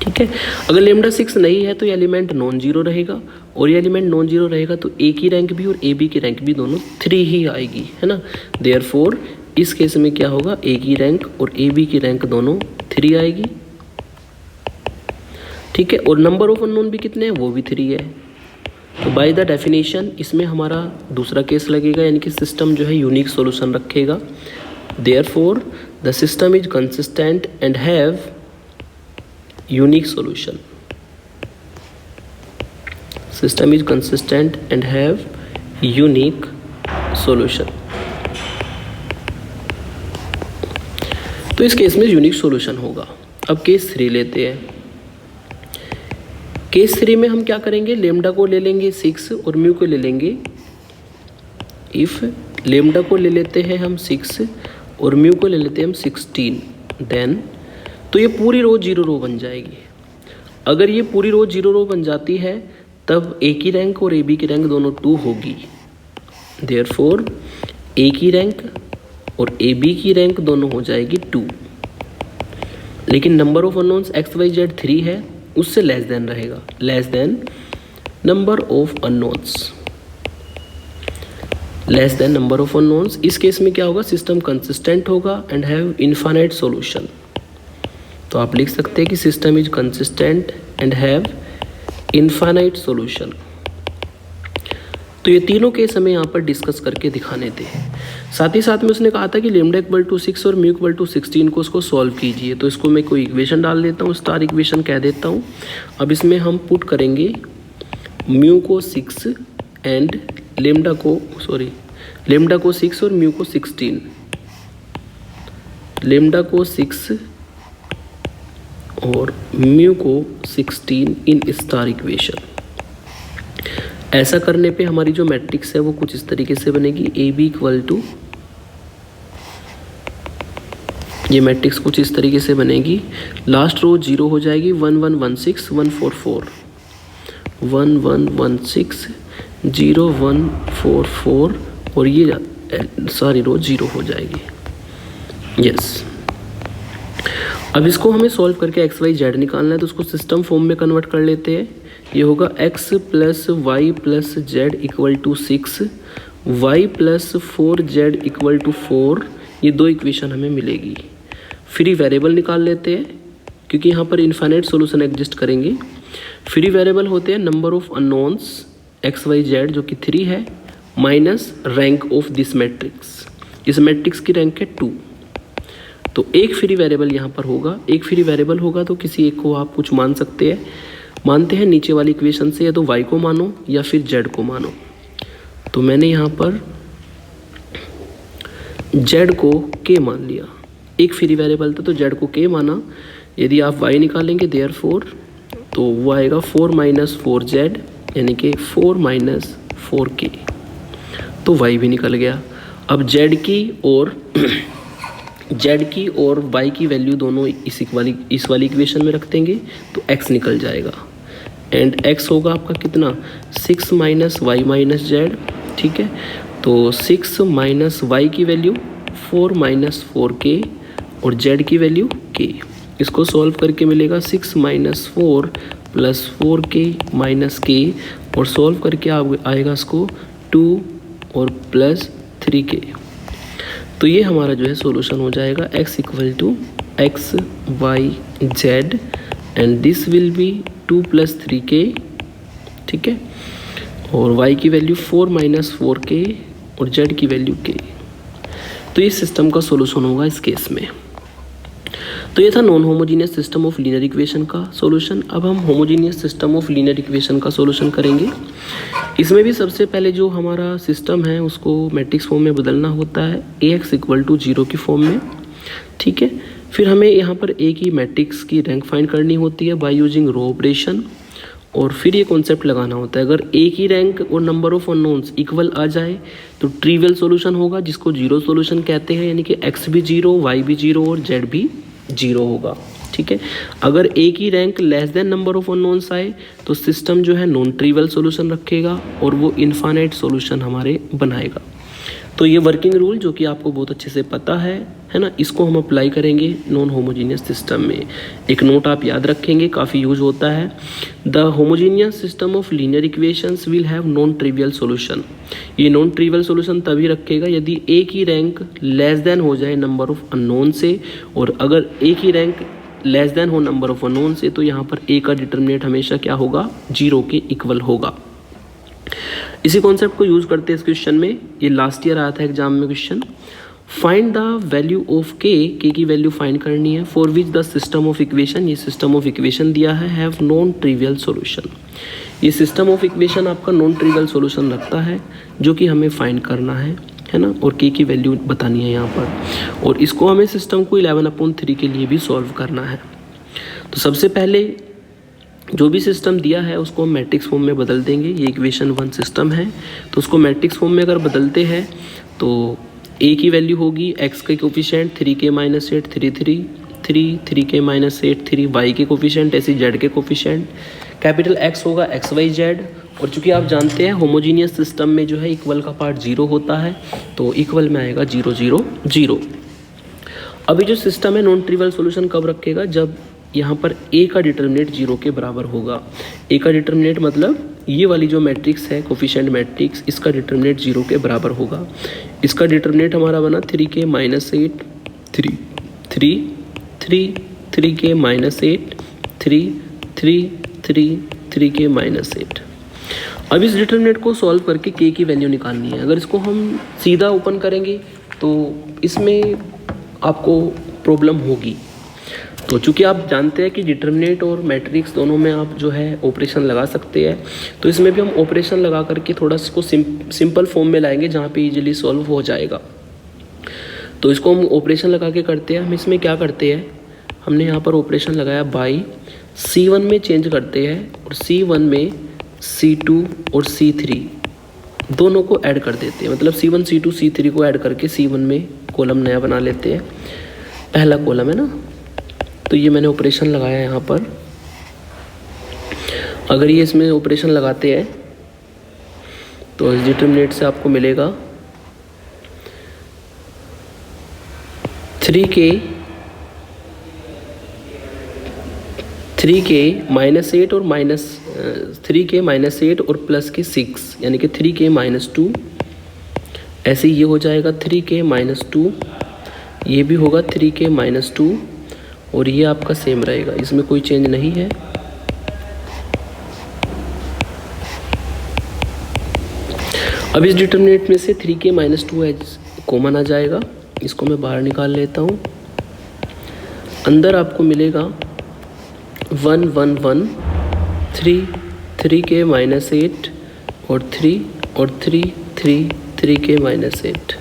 ठीक है। अगर लेमडा 6 नहीं है तो ये एलिमेंट नॉन जीरो रहेगा, और ये एलिमेंट नॉन जीरो रहेगा तो ए की रैंक भी और ए बी की रैंक भी दोनों 3 ही आएगी, है ना। देयरफॉर इस केस में क्या होगा, ए की रैंक और ए बी की रैंक दोनों 3 आएगी, ठीक है। और नंबर ऑफ अननोन भी कितने हैं, वो भी 3 है। तो बाय द डेफिनेशन इसमें हमारा दूसरा केस लगेगा, यानी कि सिस्टम जो है यूनिक सॉल्यूशन रखेगा। Therefore the system is consistent and have unique solution, system is consistent and have unique solution. तो इस केस में यूनिक सॉल्यूशन होगा। अब केस 3 लेते हैं। केस 3 में हम क्या करेंगे, लेमडा को ले लेंगे 6 और म्यू को ले लेंगे, इफ लेमडा को ले लेते हैं हम 6 और म्यू को ले लेते हैं हम 16, देन तो ये पूरी रो 0 रो बन जाएगी। अगर ये पूरी रो 0 रो बन जाती है तब ए की रैंक और ए बी की रैंक दोनों 2 होगी। देयरफॉर ए की रैंक और ए बी की रैंक दोनों हो जाएगी 2, लेकिन number of unknowns X Y Z 3 है, उससे लेस देन रहेगा, less than number of unknowns, less than number of unknowns. इस केस में क्या होगा, सिस्टम कंसिस्टेंट होगा एंड हैव इनफाइनाइट सॉल्यूशन। तो आप लिख सकते हैं कि system is consistent and have infinite solution. तो ये तीनों केस हमें यहाँ पर डिस्कस करके दिखाने थे। साथ ही साथ में उसने कहा था कि लेमडा इक्वल टू 6 और म्यू इक्वल टू 16 को उसको सॉल्व कीजिए। तो इसको मैं कोई इक्वेशन डाल देता हूँ, स्टार इक्वेशन कह देता हूँ। अब इसमें हम पुट करेंगे म्यू को 6 एंड लेमडा को 6 और म्यू को 16, लेमडा को 6 और म्यू को 16 इन स्टार इक्वेशन। ऐसा करने पे हमारी जो मैट्रिक्स है वो कुछ इस तरीके से बनेगी, ए बी इक्वल टू, ये मैट्रिक्स कुछ इस तरीके से बनेगी। लास्ट रो 0 हो जाएगी, 1 1 1 6 1 4 4, 1 1 1 6 0 1 4 4, और ये सारी रो 0 हो जाएगी। यस, अब इसको हमें सॉल्व करके एक्स वाई जेड निकालना है, तो उसको सिस्टम फॉर्म में कन्वर्ट कर लेते हैं। ये होगा x plus Y plus Z equal to 6, Y plus 4z equal to 4, ये 2 इक्वेशन हमें मिलेगी। फ्री वेरिएबल निकाल लेते हैं, क्योंकि यहाँ पर इनफाइनाइट सॉल्यूशन एग्जिस्ट करेंगे। फ्री वेरिएबल होते हैं number of unknowns X Y Z जो कि 3 है, minus rank of this matrix, इस मैट्रिक्स की रैंक है 2। तो एक फ्री वेरिएबल यहाँ पर होगा, एक फ्री वेरिएबल होगा तो किसी एक को आप कुछ मान सकते हैं। मानते हैं नीचे वाली इक्वेशन से, या तो y को मानो या फिर z को मानो। तो मैंने यहाँ पर z को k मान लिया, एक फ्री वेरिएबल था तो z को k माना। यदि आप y निकालेंगे देयरफॉर तो वो आएगा 4 माइनस 4z, यानी कि 4 माइनस 4k, तो y भी निकल गया। अब z की और y की वैल्यू दोनों इस वाली इक्वेशन में रख देंगे तो x निकल जाएगा, एंड x होगा आपका कितना, 6 माइनस वाई माइनस जेड, ठीक है। तो 6 माइनस वाई की वैल्यू 4 माइनस 4k और z की वैल्यू k। इसको सॉल्व करके मिलेगा 6 minus 4 plus 4k minus k, और सॉल्व करके आएगा इसको 2 और प्लस 3k। तो ये हमारा जो है सॉल्यूशन हो जाएगा x equal to X Y Z, and this will be 2 plus 3k, ठीक है, और y की वैल्यू 4 माइनस 4k और z की वैल्यू k। तो ये सिस्टम का सॉल्यूशन होगा इस केस में। तो ये था non homogeneous system of linear equation का सॉल्यूशन। अब हम homogeneous system of linear equation का सॉल्यूशन करेंगे। इसमें भी सबसे पहले जो हमारा सिस्टम है उसको मैट्रिक्स फॉर्म में बदलना होता है, ax इक्वल टू 0 की फॉर्म में, ठीक है। फिर हमें यहाँ पर ए की मैट्रिक्स की रैंक फाइंड करनी होती है बाय यूजिंग रो ऑपरेशन, और फिर ये कॉन्सेप्ट लगाना होता है अगर ए की रैंक और नंबर ऑफ अननोन्स इक्वल आ जाए तो ट्रिवियल सॉल्यूशन होगा जिसको जीरो सॉल्यूशन कहते हैं, यानी कि एक्स भी जीरो, वाई भी जीरो और जेड भी जीरो होगा। ठीक है, अगर ए की rank less than number of unknowns आए तो सिस्टम जो है नॉन ट्रिवियल सॉल्यूशन रखेगा और वो इनफाइनाइट सॉल्यूशन हमारे बनाएगा। तो ये वर्किंग रूल जो कि आपको बहुत अच्छे से पता है ना, इसको हम अप्लाई करेंगे नॉन होमोजीनियस सिस्टम में। एक नोट आप याद रखेंगे, काफ़ी यूज होता है। The homogeneous system of linear equations will have non trivial solution. ये नॉन ट्रिवियल सॉल्यूशन तभी रखेगा यदि ए की रैंक लेस देन हो जाए नंबर ऑफ अननोन से, और अगर ए की रैंक लेस देन हो नंबर ऑफ अननोन से तो यहाँ पर ए का डिटर्मिनेंट हमेशा क्या होगा, जीरो के इक्वल होगा। इसी कॉन्सेप्ट को यूज करते हैं इस क्वेश्चन में। ये लास्ट ईयर आया था एग्जाम में question. Find the value of के की वैल्यू फाइंड करनी है for which the system of equation, ये सिस्टम ऑफ इक्वेशन दिया है, हैव नॉन ट्रिवियल सॉल्यूशन। ये सिस्टम ऑफ इक्वेशन आपका नॉन ट्रिवियल सॉल्यूशन रखता है जो कि हमें फाइंड करना है ना, और के की वैल्यू बतानी है यहाँ पर, और इसको हमें सिस्टम को 11/3 के लिए भी सॉल्व करना है। तो सबसे पहले जो भी सिस्टम दिया है उसको हम मैट्रिक्स फॉर्म में बदल देंगे। ये इक्वेशन 1 सिस्टम है तो उसको मैट्रिक्स फॉर्म में अगर बदलते हैं तो ए की वैल्यू होगी एक्स के कोफिशिएंट 3k - 8 3 3 3 3k - 8 3, वाई के कोफिशिएंट ऐसे जेड के कोफिशिएंट, कैपिटल एक्स होगा एक्स वाई जेड। और चूंकि आप जानते हैं होमोजीनियस सिस्टम में जो है इक्वल का पार्ट 0 होता है तो इक्वल में आएगा 0 0 0। अभी जो सिस्टम है नॉन ट्रिवियल सॉल्यूशन कब रखेगा, जब यहाँ पर ए का डिटर्मिनेंट 0 के बराबर होगा। ए का डिटर्मिनेंट मतलब ये वाली जो मैट्रिक्स है कोफिशिएंट मैट्रिक्स, इसका डिटर्मिनेंट 0 के बराबर होगा। इसका डिटर्मिनेंट हमारा बना 3k - 8 3 3 3 3k - 8 3 3 3 3k - 8। अब इस डिटर्मिनेंट को सॉल्व करके के की वैल्यू निकालनी है। अगर इसको हम सीधा ओपन करेंगे तो इसमें आपको प्रॉब्लम होगी। तो चूंकि आप जानते हैं कि डिटर्मिनेंट और मैट्रिक्स दोनों में आप जो है ऑपरेशन लगा सकते हैं, तो इसमें भी हम ऑपरेशन लगा करके थोड़ा इसको सिंपल फॉर्म में लाएंगे जहाँ पे इजीली सॉल्व हो जाएगा। तो इसको हम ऑपरेशन लगा के करते हैं। हम इसमें क्या करते हैं, हमने यहाँ पर ऑपरेशन लगाया बाई C1 में चेंज करते हैं और C1 में C2 और C3 दोनों को ऐड कर देते हैं, मतलब C1 C2 C3 को ऐड करके C1 में कॉलम नया बना लेते हैं, पहला कॉलम है ना। तो ये मैंने ऑपरेशन लगाया यहाँ पर। अगर ये इसमें ऑपरेशन लगाते हैं तो इस डिटर्मिनेंट से आपको मिलेगा 3k - 8 और -3k - 8 और प्लस के 6 यानी कि 3k - 2। ऐसे ये हो जाएगा 3k - 2, ये भी होगा 3k - 2 और ये आपका सेम रहेगा, इसमें कोई चेंज नहीं है। अब इस डिटर्मिनेंट में से 3k - 2 कॉमन आ जाएगा, इसको मैं बाहर निकाल लेता हूँ। अंदर आपको मिलेगा 1 1 1 3 3k - 8 और 3 और 3 3 3k - 8।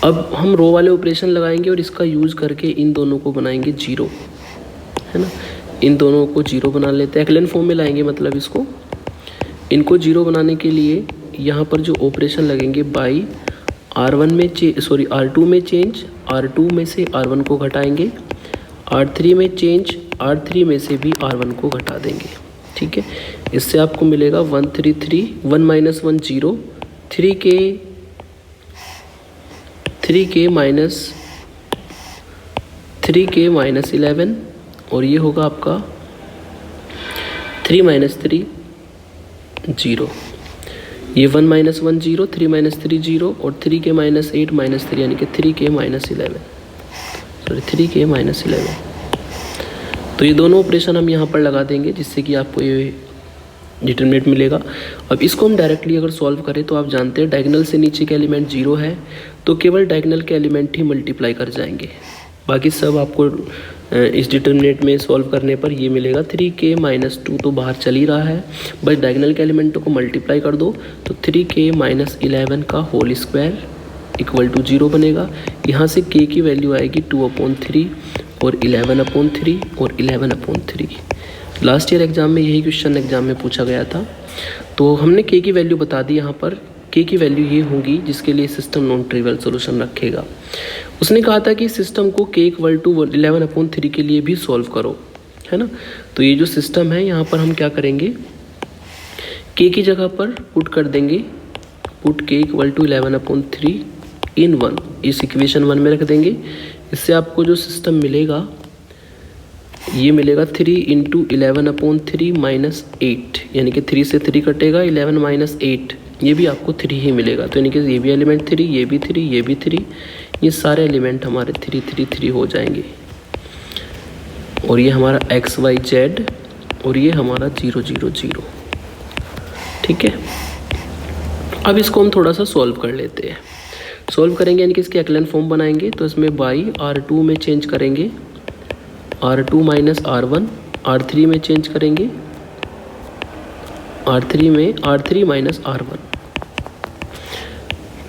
अब हम रो वाले ऑपरेशन लगाएंगे और इसका यूज़ करके इन दोनों को बनाएंगे 0, है ना। इन दोनों को 0 बना लेते हैं, एक्लन फॉर्म में लाएंगे मतलब इसको। इनको 0 बनाने के लिए यहाँ पर जो ऑपरेशन लगेंगे बाई R1 में R2 में चेंज, R2 में से R1 को घटाएंगे, R3 में चेंज, R3 में से भी R1 को घटा देंगे। ठीक है, इससे आपको मिलेगा 1 3 3 1 - 1 0 3k - 11 और ये होगा आपका 3 - 3 0। ये 1 - 1 0 3 - 3 0 और 3k - 8 - 3 यानी कि 3k - 11 3k - 11। तो ये दोनों ऑपरेशन हम यहाँ पर लगा देंगे जिससे कि आपको ये डिटर्मिनेंट मिलेगा। अब इसको हम डायरेक्टली अगर सॉल्व करें तो आप जानते हैं डायगोनल से नीचे के एलिमेंट 0 है तो केवल डायगोनल के एलिमेंट ही मल्टीप्लाई कर जाएंगे, बाकी सब आपको इस डिटर्मिनेंट में सॉल्व करने पर ये मिलेगा। 3k - 2 तो बाहर चल ही रहा है, बस डायगोनल के एलिमेंटों को मल्टीप्लाई कर दो तो 3k - 11 का होल स्क्वायर इक्वल टू 0 बनेगा। यहाँ से k की वैल्यू आएगी 2/3 और 11/3 और 11/3। लास्ट ईयर एग्ज़ाम में यही क्वेश्चन एग्ज़ाम में पूछा गया था। तो हमने k की वैल्यू बता दी। यहाँ पर k की वैल्यू ये होगी जिसके लिए सिस्टम नॉन ट्रिवियल सोल्यूशन रखेगा। उसने कहा था कि सिस्टम को k इक्वल टू 11/3 के लिए भी सॉल्व करो, है ना। तो ये जो सिस्टम है यहाँ पर हम क्या करेंगे, k की जगह पर पुट कर देंगे, पुट k इक्वल टू 11/3 इन 1, इस इक्वेशन 1 में रख देंगे। इससे आपको जो सिस्टम मिलेगा ये मिलेगा 3 इंटू 11/3 माइनस 8, यानी कि 3 से 3 कटेगा, 11 माइनस 8, ये भी आपको 3 ही मिलेगा। तो यानी कि ये भी एलिमेंट 3, ये भी 3, ये भी 3, ये सारे एलिमेंट हमारे 3 3 3 हो जाएंगे। और ये हमारा एक्स वाई जेड और ये हमारा 0 0 0। ठीक है, अब इसको हम थोड़ा सा सॉल्व कर लेते हैं। सॉल्व करेंगे यानी कि इसके एक्लन फॉर्म बनाएंगे। तो इसमें बाई R2 में चेंज करेंगे, R2 माइनस R1, R3 में चेंज करेंगे, R3 में R3 माइनस R1।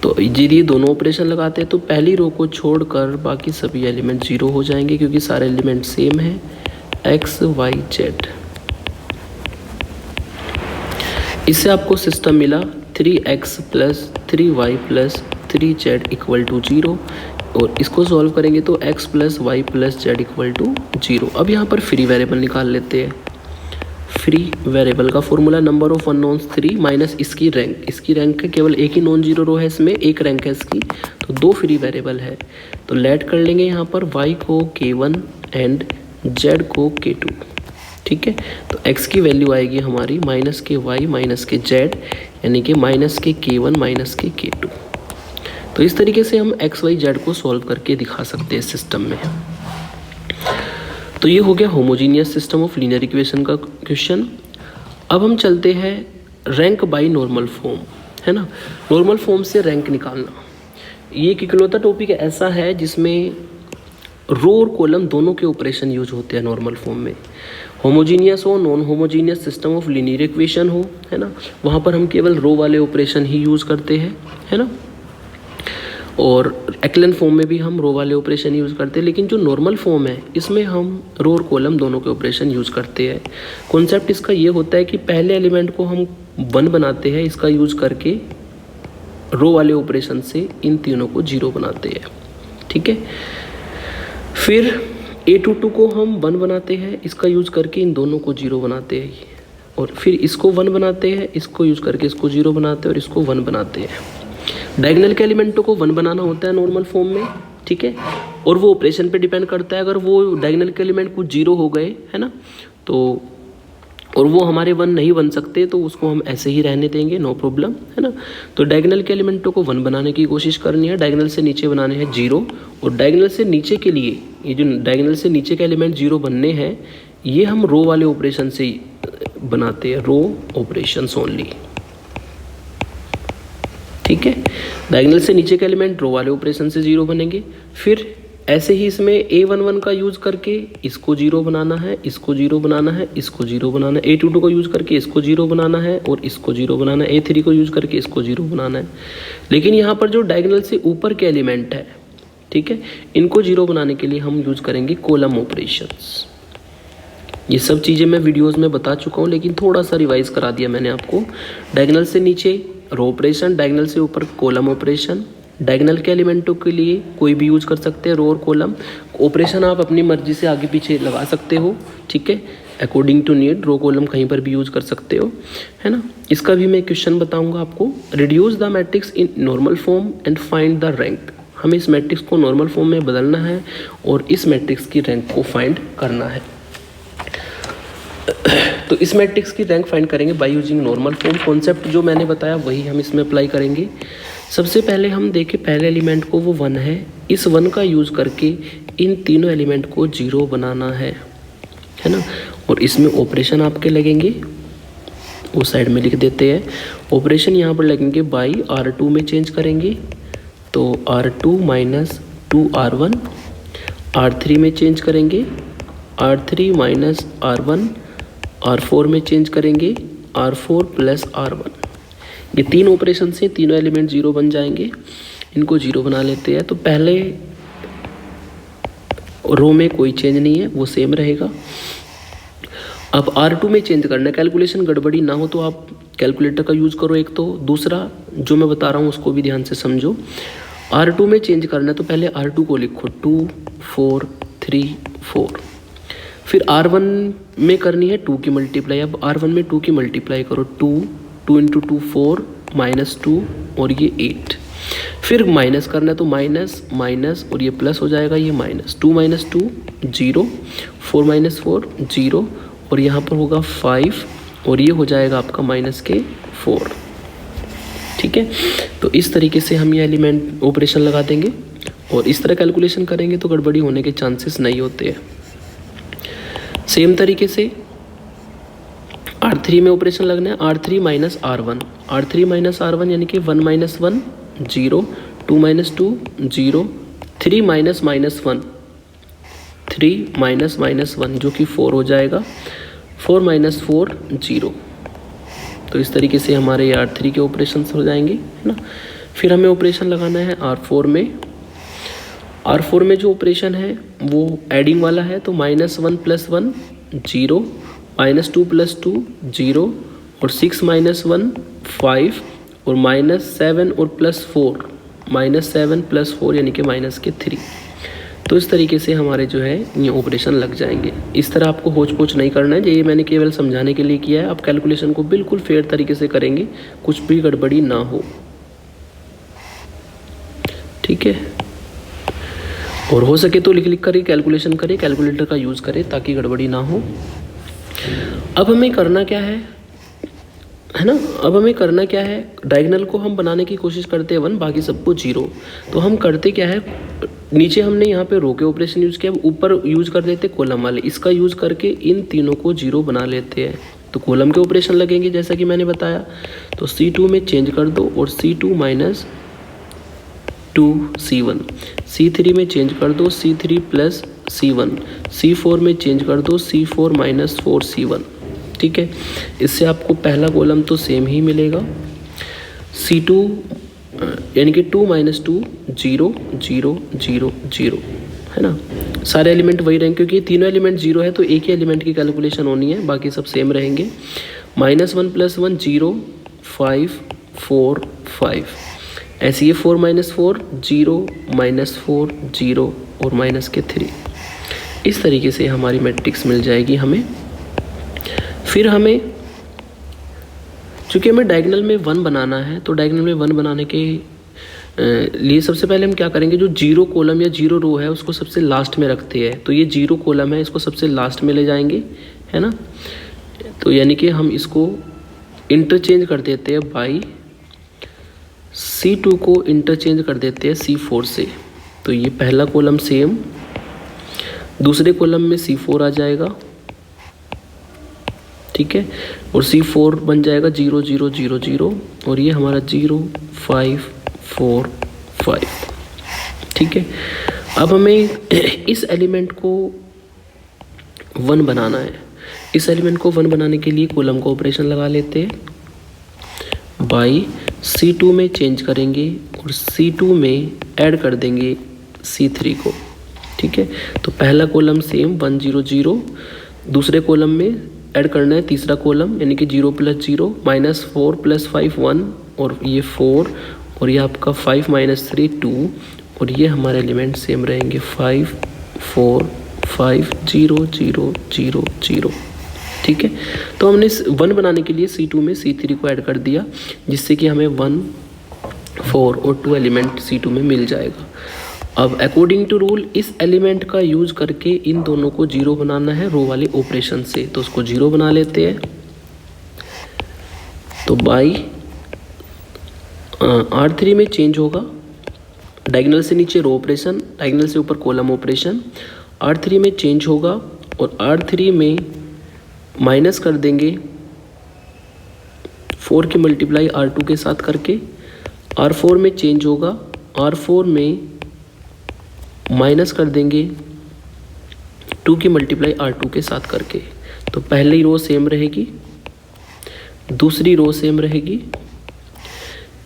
तो यदि दोनों ऑपरेशन लगाते हैं तो पहली रो को छोड़कर बाकी सभी एलिमेंट 0 हो जाएंगे क्योंकि सारे एलिमेंट सेम हैं, एक्स वाई जेड। इससे आपको सिस्टम मिला 3x plus 3y plus 3z equal to 0। और इसको सॉल्व करेंगे तो x plus Y plus Z equal to 0। अब यहाँ पर फ्री वेरिएबल निकाल लेते हैं। फ्री वेरिएबल का formula number of unknowns 3 minus इसकी रैंक। इसकी रैंक है केवल एक ही नॉन जीरो रो है, इसमें एक रैंक है इसकी, तो 2 फ्री वेरिएबल है। तो लेट कर लेंगे यहाँ पर y को k1 एंड z को k2। ठीक है, तो x की वैल्यू आएगी हमारी माइनस के वाई माइनस के जेड, यानी कि माइनस के k1 माइनस के k2। तो इस तरीके से हम एक्स वाई जेड को सॉल्व करके दिखा सकते हैं सिस्टम में। तो ये हो गया homogeneous system of linear equation का क्वेश्चन। अब हम चलते हैं रैंक बाय नॉर्मल फॉर्म, है ना। नॉर्मल फॉर्म से रैंक निकालना ये एक इकलौता टॉपिक ऐसा है जिसमें रो और कॉलम दोनों के ऑपरेशन यूज होते हैं नॉर्मल फॉर्म में। होमोजीनियस हो, non homogeneous system of linear equation हो, है ना, वहाँ पर हम केवल रो वाले ऑपरेशन ही यूज़ करते हैं, है ना। और एक्लन फॉर्म में भी हम रो वाले ऑपरेशन यूज़ करते हैं, लेकिन जो नॉर्मल फॉर्म है इसमें हम रो और कॉलम दोनों के ऑपरेशन यूज़ करते हैं। कॉन्सेप्ट इसका ये होता है कि पहले एलिमेंट को हम 1 बनाते हैं, इसका यूज़ करके रो वाले ऑपरेशन से इन तीनों को 0 बनाते हैं। ठीक है, फिर A22 को हम 1 बनाते हैं, इसका यूज़ करके इन दोनों को 0 बनाते हैं, और फिर इसको 1 बनाते हैं, इसको यूज़ करके इसको 0 बनाते हैं और इसको 1 बनाते हैं। डायगोनल के एलिमेंटों को 1 बनाना होता है नॉर्मल फॉर्म में, ठीक है, और वो ऑपरेशन पे डिपेंड करता है। अगर वो डायगोनल के एलिमेंट कुछ 0 हो गए, है ना, तो और वो हमारे 1 नहीं बन सकते तो उसको हम ऐसे ही रहने देंगे, नो प्रॉब्लम, है ना। तो डायगोनल के एलिमेंटों को 1 बनाने की कोशिश करनी है, डायगोनल से नीचे बनाने हैं 0, और डायगोनल से नीचे के लिए ये जो डायगोनल से नीचे के एलिमेंट 0 बनने हैं ये हम रो वाले ऑपरेशन से बनाते हैं, रो ऑपरेशंस ओनली। ठीक है, डायगोनल से नीचे के एलिमेंट रो वाले ऑपरेशन से 0 बनेंगे। फिर ऐसे ही इसमें A11 का यूज़ करके इसको 0 बनाना है, इसको 0 बनाना है, इसको 0 बनाना है, A22 को यूज़ करके इसको 0 बनाना है और इसको 0 बनाना है, A3 को यूज़ करके इसको 0 बनाना है। लेकिन यहाँ पर जो डायगोनल से ऊपर के एलिमेंट है, ठीक है, इनको 0 बनाने के लिए हम यूज़ करेंगे कॉलम ऑपरेशंस। ये सब चीज़ें मैं वीडियोस में बता चुका हूँ, लेकिन थोड़ा सा रिवाइज करा दिया मैंने आपको। डायगोनल से नीचे रो ऑपरेशन, डायगोनल से ऊपर कॉलम ऑपरेशन। डायगोनल के एलिमेंटों के लिए कोई भी यूज़ कर सकते हैं, रो और कॉलम ऑपरेशन आप अपनी मर्जी से आगे पीछे लगा सकते हो, ठीक है, according to need. Row column कहीं पर भी यूज़ कर सकते हो, है ना। इसका भी मैं क्वेश्चन बताऊँगा आपको। Reduce the matrix in normal form and find the rank. हमें इस मैट्रिक्स को नॉर्मल फॉर्म में बदलना है और इस मैट्रिक्स की रैंक को फाइंड करना है। तो इस मैट्रिक्स की रैंक फाइंड करेंगे by using normal form. Concept जो मैंने बताया वही हम इसमें अप्लाई करेंगे। सबसे पहले हम देखें, पहले एलिमेंट को वो 1 है, इस 1 का यूज़ करके इन तीनों एलिमेंट को 0 बनाना है ना। और इसमें ऑपरेशन आपके लगेंगे, वो साइड में लिख देते हैं। ऑपरेशन यहाँ पर लगेंगे बाई R2 में चेंज करेंगे, तो R2 माइनस 2R1, R3 में चेंज करेंगे, R3 माइनस R1, R4 में चेंज करेंगे, R4 प्लस R1। ये 3 ऑपरेशन से तीनों एलिमेंट 0 बन जाएंगे। इनको 0 बना लेते हैं। तो पहले रो में कोई चेंज नहीं है, वो सेम रहेगा। अब R2 में चेंज करना है, कैलकुलेशन गड़बड़ी ना हो तो आप कैलकुलेटर का यूज़ करो एक तो, दूसरा जो मैं बता रहा हूँ उसको भी ध्यान से समझो। R2 में चेंज करना है तो पहले R2 को लिखो 2 4 3 4। फिर R1 में करनी है 2 की मल्टीप्लाई। अब R1 में 2 की मल्टीप्लाई करो, 2 इंटू 2 4 -2 और ये 8। फिर माइनस करना है तो माइनस माइनस और ये प्लस हो जाएगा, ये माइनस 2 - 2 0, 4 - 4 0 और यहाँ पर होगा 5 और ये हो जाएगा आपका -4। ठीक है, तो इस तरीके से हम ये एलिमेंट ऑपरेशन लगा देंगे और इस तरह कैलकुलेशन करेंगे तो गड़बड़ी होने के चांसेस नहीं होते हैं। सेम तरीके से R3 में ऑपरेशन लगना है, R3 - R1, R3 - R1 यानी कि 1 - 1 0, 2 - 2 0, 3 - -1 3 - -1 जो कि 4 हो जाएगा, 4 - 4 0। तो इस तरीके से हमारे ये R3 के ऑपरेशन हो जाएंगे, है ना। फिर हमें ऑपरेशन लगाना है R4 में। R4 में जो ऑपरेशन है वो एडिंग वाला है, तो -1 + 1 0, -2 + 2 0 और 6 - 1 5 और -7 और +4, -7 + 4 यानी कि -3। तो इस तरीके से हमारे जो है ये ऑपरेशन लग जाएंगे। इस तरह आपको होच पोच नहीं करना है, ये मैंने केवल समझाने के लिए किया है। आप कैलकुलेशन को बिल्कुल फेयर तरीके से करेंगे, कुछ भी गड़बड़ी ना हो। ठीक है, और हो सके तो लिख कर ही कैलकुलेशन करें, कैलकुलेटर का यूज़ करें ताकि गड़बड़ी ना हो। अब हमें करना क्या है ना, अब हमें करना क्या है, डायगोनल को हम बनाने की कोशिश करते हैं 1, बाकी सबको 0। तो हम करते क्या है, नीचे हमने यहाँ पे रो के ऑपरेशन यूज़ किया, ऊपर यूज़ कर देते कॉलम वाले, इसका यूज़ करके इन तीनों को 0 बना लेते हैं। तो कॉलम के ऑपरेशन लगेंगे जैसा कि मैंने बताया, तो C2 में चेंज कर दो और C2 - 2 C1, C3 में चेंज कर दो C3 + C1, C4 में चेंज कर दो C4 - 4 C1। ठीक है, इससे आपको पहला कॉलम तो सेम ही मिलेगा, C2 यानी कि 2 - 2 0 0 0 0, है ना। सारे एलिमेंट वही रहेंगे क्योंकि तीनों एलिमेंट 0 है, तो एक ही एलिमेंट की कैलकुलेशन होनी है, बाकी सब सेम रहेंगे। -1 + 1 0 5 4 5, ऐसे ये 4 - 4 0 -4 0 और -3। इस तरीके से हमारी मैट्रिक्स मिल जाएगी हमें। फिर हमें चूँकि हमें डायगोनल में 1 बनाना है, तो डायगोनल में 1 बनाने के लिए सबसे पहले हम क्या करेंगे, जो 0 कॉलम या 0 रो है उसको सबसे लास्ट में रखते हैं। तो ये 0 कॉलम है, इसको सबसे लास्ट में ले जाएंगे, है ना। तो यानी कि हम इसको इंटरचेंज कर देते हैं बाई C2 को इंटरचेंज कर देते हैं C4 से। तो ये पहला कॉलम सेम, दूसरे कॉलम में C4 आ जाएगा, ठीक है, और C4 बन जाएगा 0 0 0 0 और ये हमारा 0 5 4 5। ठीक है, अब हमें इस एलिमेंट को 1 बनाना है। इस एलिमेंट को 1 बनाने के लिए कॉलम का ऑपरेशन लगा लेते हैं, बाई C2 में चेंज करेंगे और C2 में ऐड कर देंगे C3 को। ठीक है, तो पहला कॉलम सेम 1 0 0, दूसरे कॉलम में ऐड करना है तीसरा कॉलम यानी कि 0 + 0 -4 + 5 1 और ये 4 और ये आपका 5 - 3 2 और ये हमारे एलिमेंट सेम रहेंगे 5 4 5 0 0 0 0। ठीक है, तो हमने 1 बनाने के लिए C2 में C3 को ऐड कर दिया, जिससे कि हमें 1 4 और 2 एलिमेंट C2 में मिल जाएगा। अब अकॉर्डिंग टू रूल इस एलिमेंट का यूज़ करके इन दोनों को 0 बनाना है रो वाले ऑपरेशन से, तो उसको 0 बना लेते हैं। तो बाई R3 में चेंज होगा, डायगोनल से नीचे रो ऑपरेशन, डायगोनल से ऊपर कॉलम ऑपरेशन। R3 में चेंज होगा और R3 में माइनस कर देंगे 4 की मल्टीप्लाई R2 के साथ करके। R4 में चेंज होगा, R4 में माइनस कर देंगे 2 की मल्टीप्लाई R2 के साथ करके। तो पहली रो सेम रहेगी, दूसरी रो सेम रहेगी,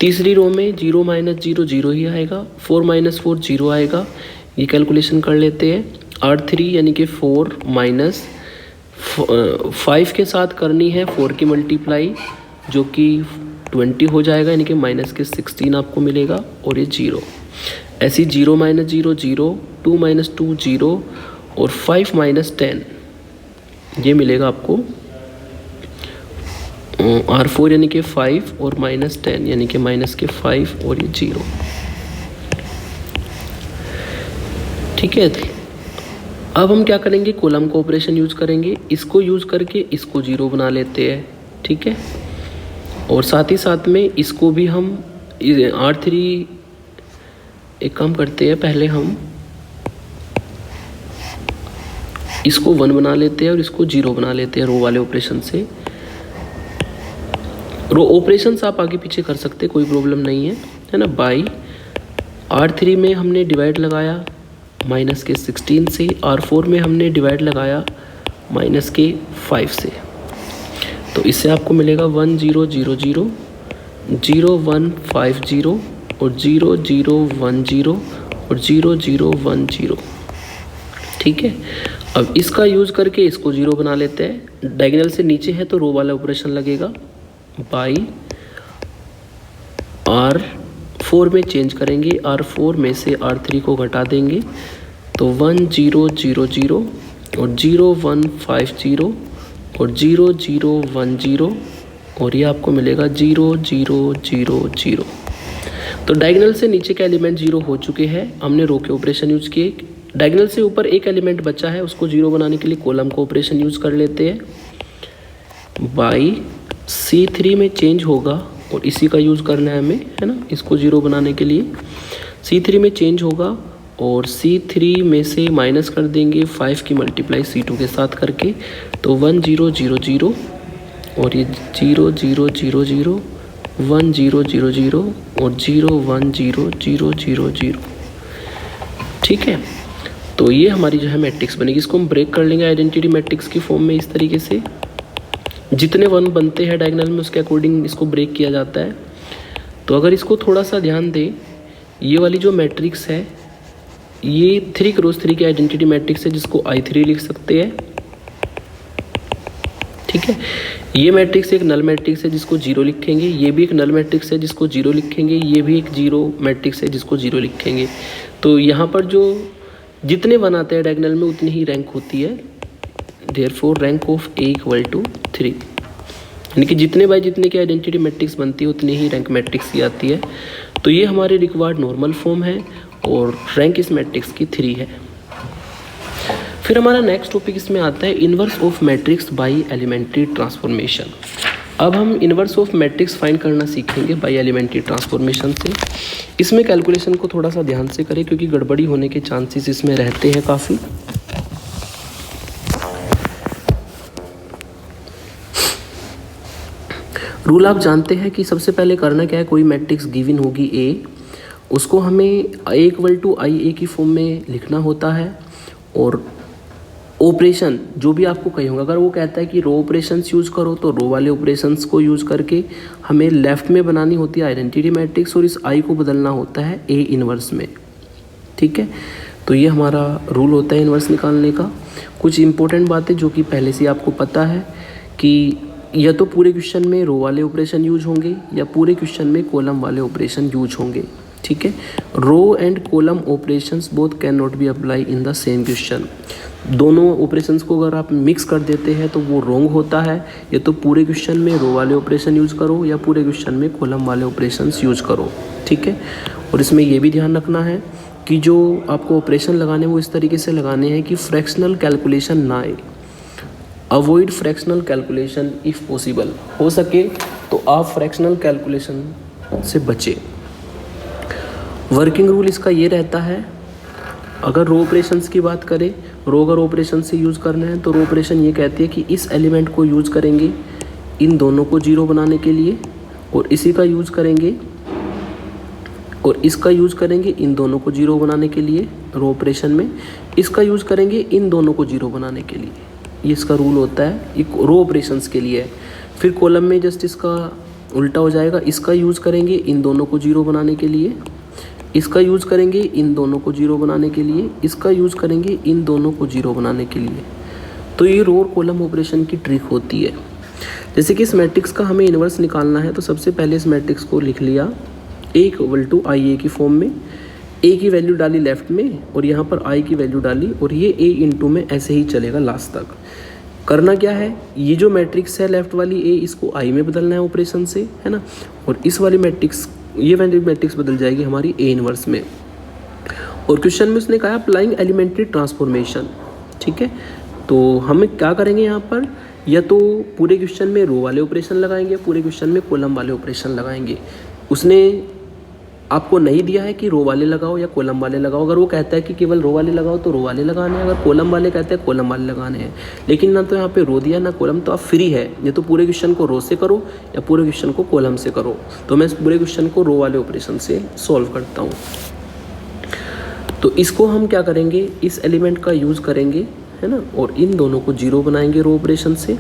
तीसरी रो में 0 माइनस 0 0 ही आएगा, 4 माइनस 4 0 आएगा। ये कैलकुलेशन कर लेते हैं। R3 यानी कि 4 माइनस 5 के साथ करनी है 4 की मल्टीप्लाई, जो कि 20 हो जाएगा, यानी कि माइनस के 16 आपको मिलेगा, और ये 0। ऐसी 0 माइनस 0 0, 2 माइनस 2 0, और 5 माइनस 10 ये मिलेगा आपको R4 यानी कि 5 और माइनस 10 यानी कि माइनस के 5 और ये 0। ठीक है, अब हम क्या करेंगे, कॉलम का ऑपरेशन यूज करेंगे। इसको यूज करके इसको 0 बना लेते हैं। ठीक है, और साथ ही साथ में इसको भी हम R3 एक काम करते हैं, पहले हम इसको 1 बना लेते हैं और इसको 0 बना लेते हैं रो वाले ऑपरेशन से। रो ऑपरेशंस आप आगे पीछे कर सकते, कोई प्रॉब्लम नहीं है ना। बाई R3 में हमने डिवाइड लगाया माइनस के 16 से, R4 में हमने डिवाइड लगाया माइनस के 5 से। तो इससे आपको मिलेगा 1 0 0 0, 0 1 5 0, और 0 0 1 0, और 0 0 1 0। ठीक है, अब इसका यूज़ करके इसको 0 बना लेते हैं। डायगोनल से नीचे है तो रो वाला ऑपरेशन लगेगा। बाई R4 में चेंज करेंगे, R4 में से R3 को घटा देंगे, तो 1 0 0 0, और 0 1 5 0, और 0 0 1 0, और ये आपको मिलेगा 0 0 0 0। तो डायगोनल से नीचे का एलिमेंट 0 हो चुके हैं, हमने रो के ऑपरेशन यूज किए। डायगोनल से ऊपर एक एलिमेंट बचा है, उसको 0 बनाने के लिए कॉलम का ऑपरेशन यूज कर लेते हैं। बाई C3 में चेंज होगा, और इसी का यूज़ करना है हमें, है ना, इसको 0 बनाने के लिए। C3 में चेंज होगा, और C3 में से माइनस कर देंगे 5 की मल्टीप्लाई C2 के साथ करके, तो 1 0 0 0, और ये 0 0 0 0, 1 0 0 0, और 0 1 0 0 0 0। ठीक है, तो ये हमारी जो है मैट्रिक्स बनेगी। इसको हम ब्रेक कर लेंगे आइडेंटिटी मैट्रिक्स की फॉर्म में। इस तरीके से जितने 1 बनते हैं डायगोनल में उसके अकॉर्डिंग इसको ब्रेक किया जाता है। तो अगर इसको थोड़ा सा ध्यान दें, ये वाली जो मैट्रिक्स है ये 3 क्रॉस 3 की आइडेंटिटी मैट्रिक्स है, जिसको I3 लिख सकते हैं। ठीक है, ये मैट्रिक्स एक नल मैट्रिक्स है जिसको 0 लिखेंगे, ये भी एक नल मैट्रिक्स है जिसको 0 लिखेंगे, ये भी एक 0 मैट्रिक्स है जिसको 0 लिखेंगे। तो यहाँ पर जो जितने 1 आते हैं डायगोनल में उतनी ही रैंक होती है। Therefore rank of A equal to 3, यानी कि जितने बाय जितने की आइडेंटिटी मैट्रिक्स बनती है उतनी ही रैंक मैट्रिक्स की आती है। तो ये हमारी रिक्वायर्ड नॉर्मल फॉर्म है, और रैंक इस मैट्रिक्स की 3 है। फिर हमारा नेक्स्ट टॉपिक इसमें आता है inverse of matrix by elementary transformation. अब हम इनवर्स ऑफ मैट्रिक्स फाइंड करना सीखेंगे बाय एलिमेंट्री ट्रांसफॉर्मेशन से। इसमें कैलकुलेशन को थोड़ा सा ध्यान से करें, क्योंकि गड़बड़ी होने के चांसेस इसमें रहते हैं काफ़ी। रूल आप जानते हैं कि सबसे पहले करना क्या है, कोई मैट्रिक्स गिवन होगी A, उसको हमें A इक्वल टू IA की फॉर्म में लिखना होता है, और ऑपरेशन जो भी आपको कहे होगा, अगर वो कहता है कि रो ऑपरेशंस यूज़ करो तो रो वाले ऑपरेशंस को यूज़ करके हमें लेफ़्ट में बनानी होती है आइडेंटिटी मैट्रिक्स, और इस I को बदलना होता है A इन्वर्स में। ठीक है, तो ये हमारा रूल होता है इन्वर्स निकालने का। कुछ इंपॉर्टेंट बातें जो कि पहले से आपको पता है कि या तो पूरे क्वेश्चन में रो वाले ऑपरेशन यूज होंगे, या पूरे क्वेश्चन में कॉलम वाले ऑपरेशन यूज होंगे। ठीक है, row and column operations both can not be apply in the same question. दोनों ऑपरेशंस को अगर आप मिक्स कर देते हैं तो वो रॉन्ग होता है। या तो पूरे क्वेश्चन में रो वाले ऑपरेशन यूज़ करो, या पूरे क्वेश्चन में कॉलम वाले ऑपरेशंस यूज़ करो। ठीक है, और इसमें ये भी ध्यान रखना है कि जो आपको ऑपरेशन लगाने वो इस तरीके से लगाने हैं कि फ्रैक्शनल कैलकुलेशन ना आए। Avoid fractional calculation if possible, हो सके तो आप फ्रैक्शनल कैलकुलेशन से बचें। वर्किंग रूल इसका ये रहता है, अगर रो ऑपरेशंस की बात करें, रो अगर ऑपरेशन से यूज़ करना है तो रो ऑपरेशन ये कहती है कि इस एलिमेंट को यूज़ करेंगे इन दोनों को 0 बनाने के लिए, और इसी का यूज़ करेंगे और इसका यूज़ करेंगे इन दोनों को 0 बनाने के लिए। रो ऑपरेशन में इसका यूज़ करेंगे इन दोनों को 0 बनाने के लिए। ये इसका रूल होता है, एक रो ऑपरेशंस के लिए है। फिर कॉलम में जस्ट इसका उल्टा हो जाएगा, इसका यूज़ करेंगे इन दोनों को जीरो बनाने के लिए, इसका यूज़ करेंगे इन दोनों को जीरो बनाने के लिए, इसका यूज़ करेंगे इन दोनों को जीरो बनाने के लिए। तो ये रो और कॉलम ऑपरेशन की ट्रिक होती है। जैसे कि इस मैट्रिक्स का हमें इन्वर्स निकालना है, तो सबसे पहले इस मैट्रिक्स को लिख लिया A=IA की फॉर्म में, A की वैल्यू डाली लेफ्ट में और यहाँ पर I की वैल्यू डाली, और ये A इंटू में ऐसे ही चलेगा लास्ट तक। करना क्या है, ये जो मैट्रिक्स है लेफ्ट वाली A, इसको I में बदलना है ऑपरेशन से, है ना, और इस वाली मैट्रिक्स, ये वाली मैट्रिक्स बदल जाएगी हमारी A इनवर्स में। और क्वेश्चन में उसने कहा अप्लाइंग एलिमेंट्री ट्रांसफॉर्मेशन, ठीक है। तो हम क्या करेंगे यहाँ पर, या तो पूरे क्वेश्चन में रो वाले ऑपरेशन लगाएंगे, पूरे क्वेश्चन में कॉलम वाले ऑपरेशन लगाएंगे। उसने आपको नहीं दिया है कि रो वाले लगाओ या कॉलम वाले लगाओ। अगर वो कहता है कि केवल रो वाले लगाओ तो रो वाले लगाने हैं, अगर कॉलम वाले कहते हैं कॉलम वाले लगाने हैं। लेकिन ना तो यहाँ पे रो दिया ना कॉलम, तो आप फ्री है, या तो पूरे क्वेश्चन को रो से करो या पूरे क्वेश्चन को कॉलम से करो। तो मैं इस पूरे क्वेश्चन को रो वाले ऑपरेशन से सॉल्व करता हूँ। तो इसको हम क्या करेंगे, इस एलिमेंट का यूज़ करेंगे, है ना, और इन दोनों को जीरो बनाएंगे रो ऑपरेशन से,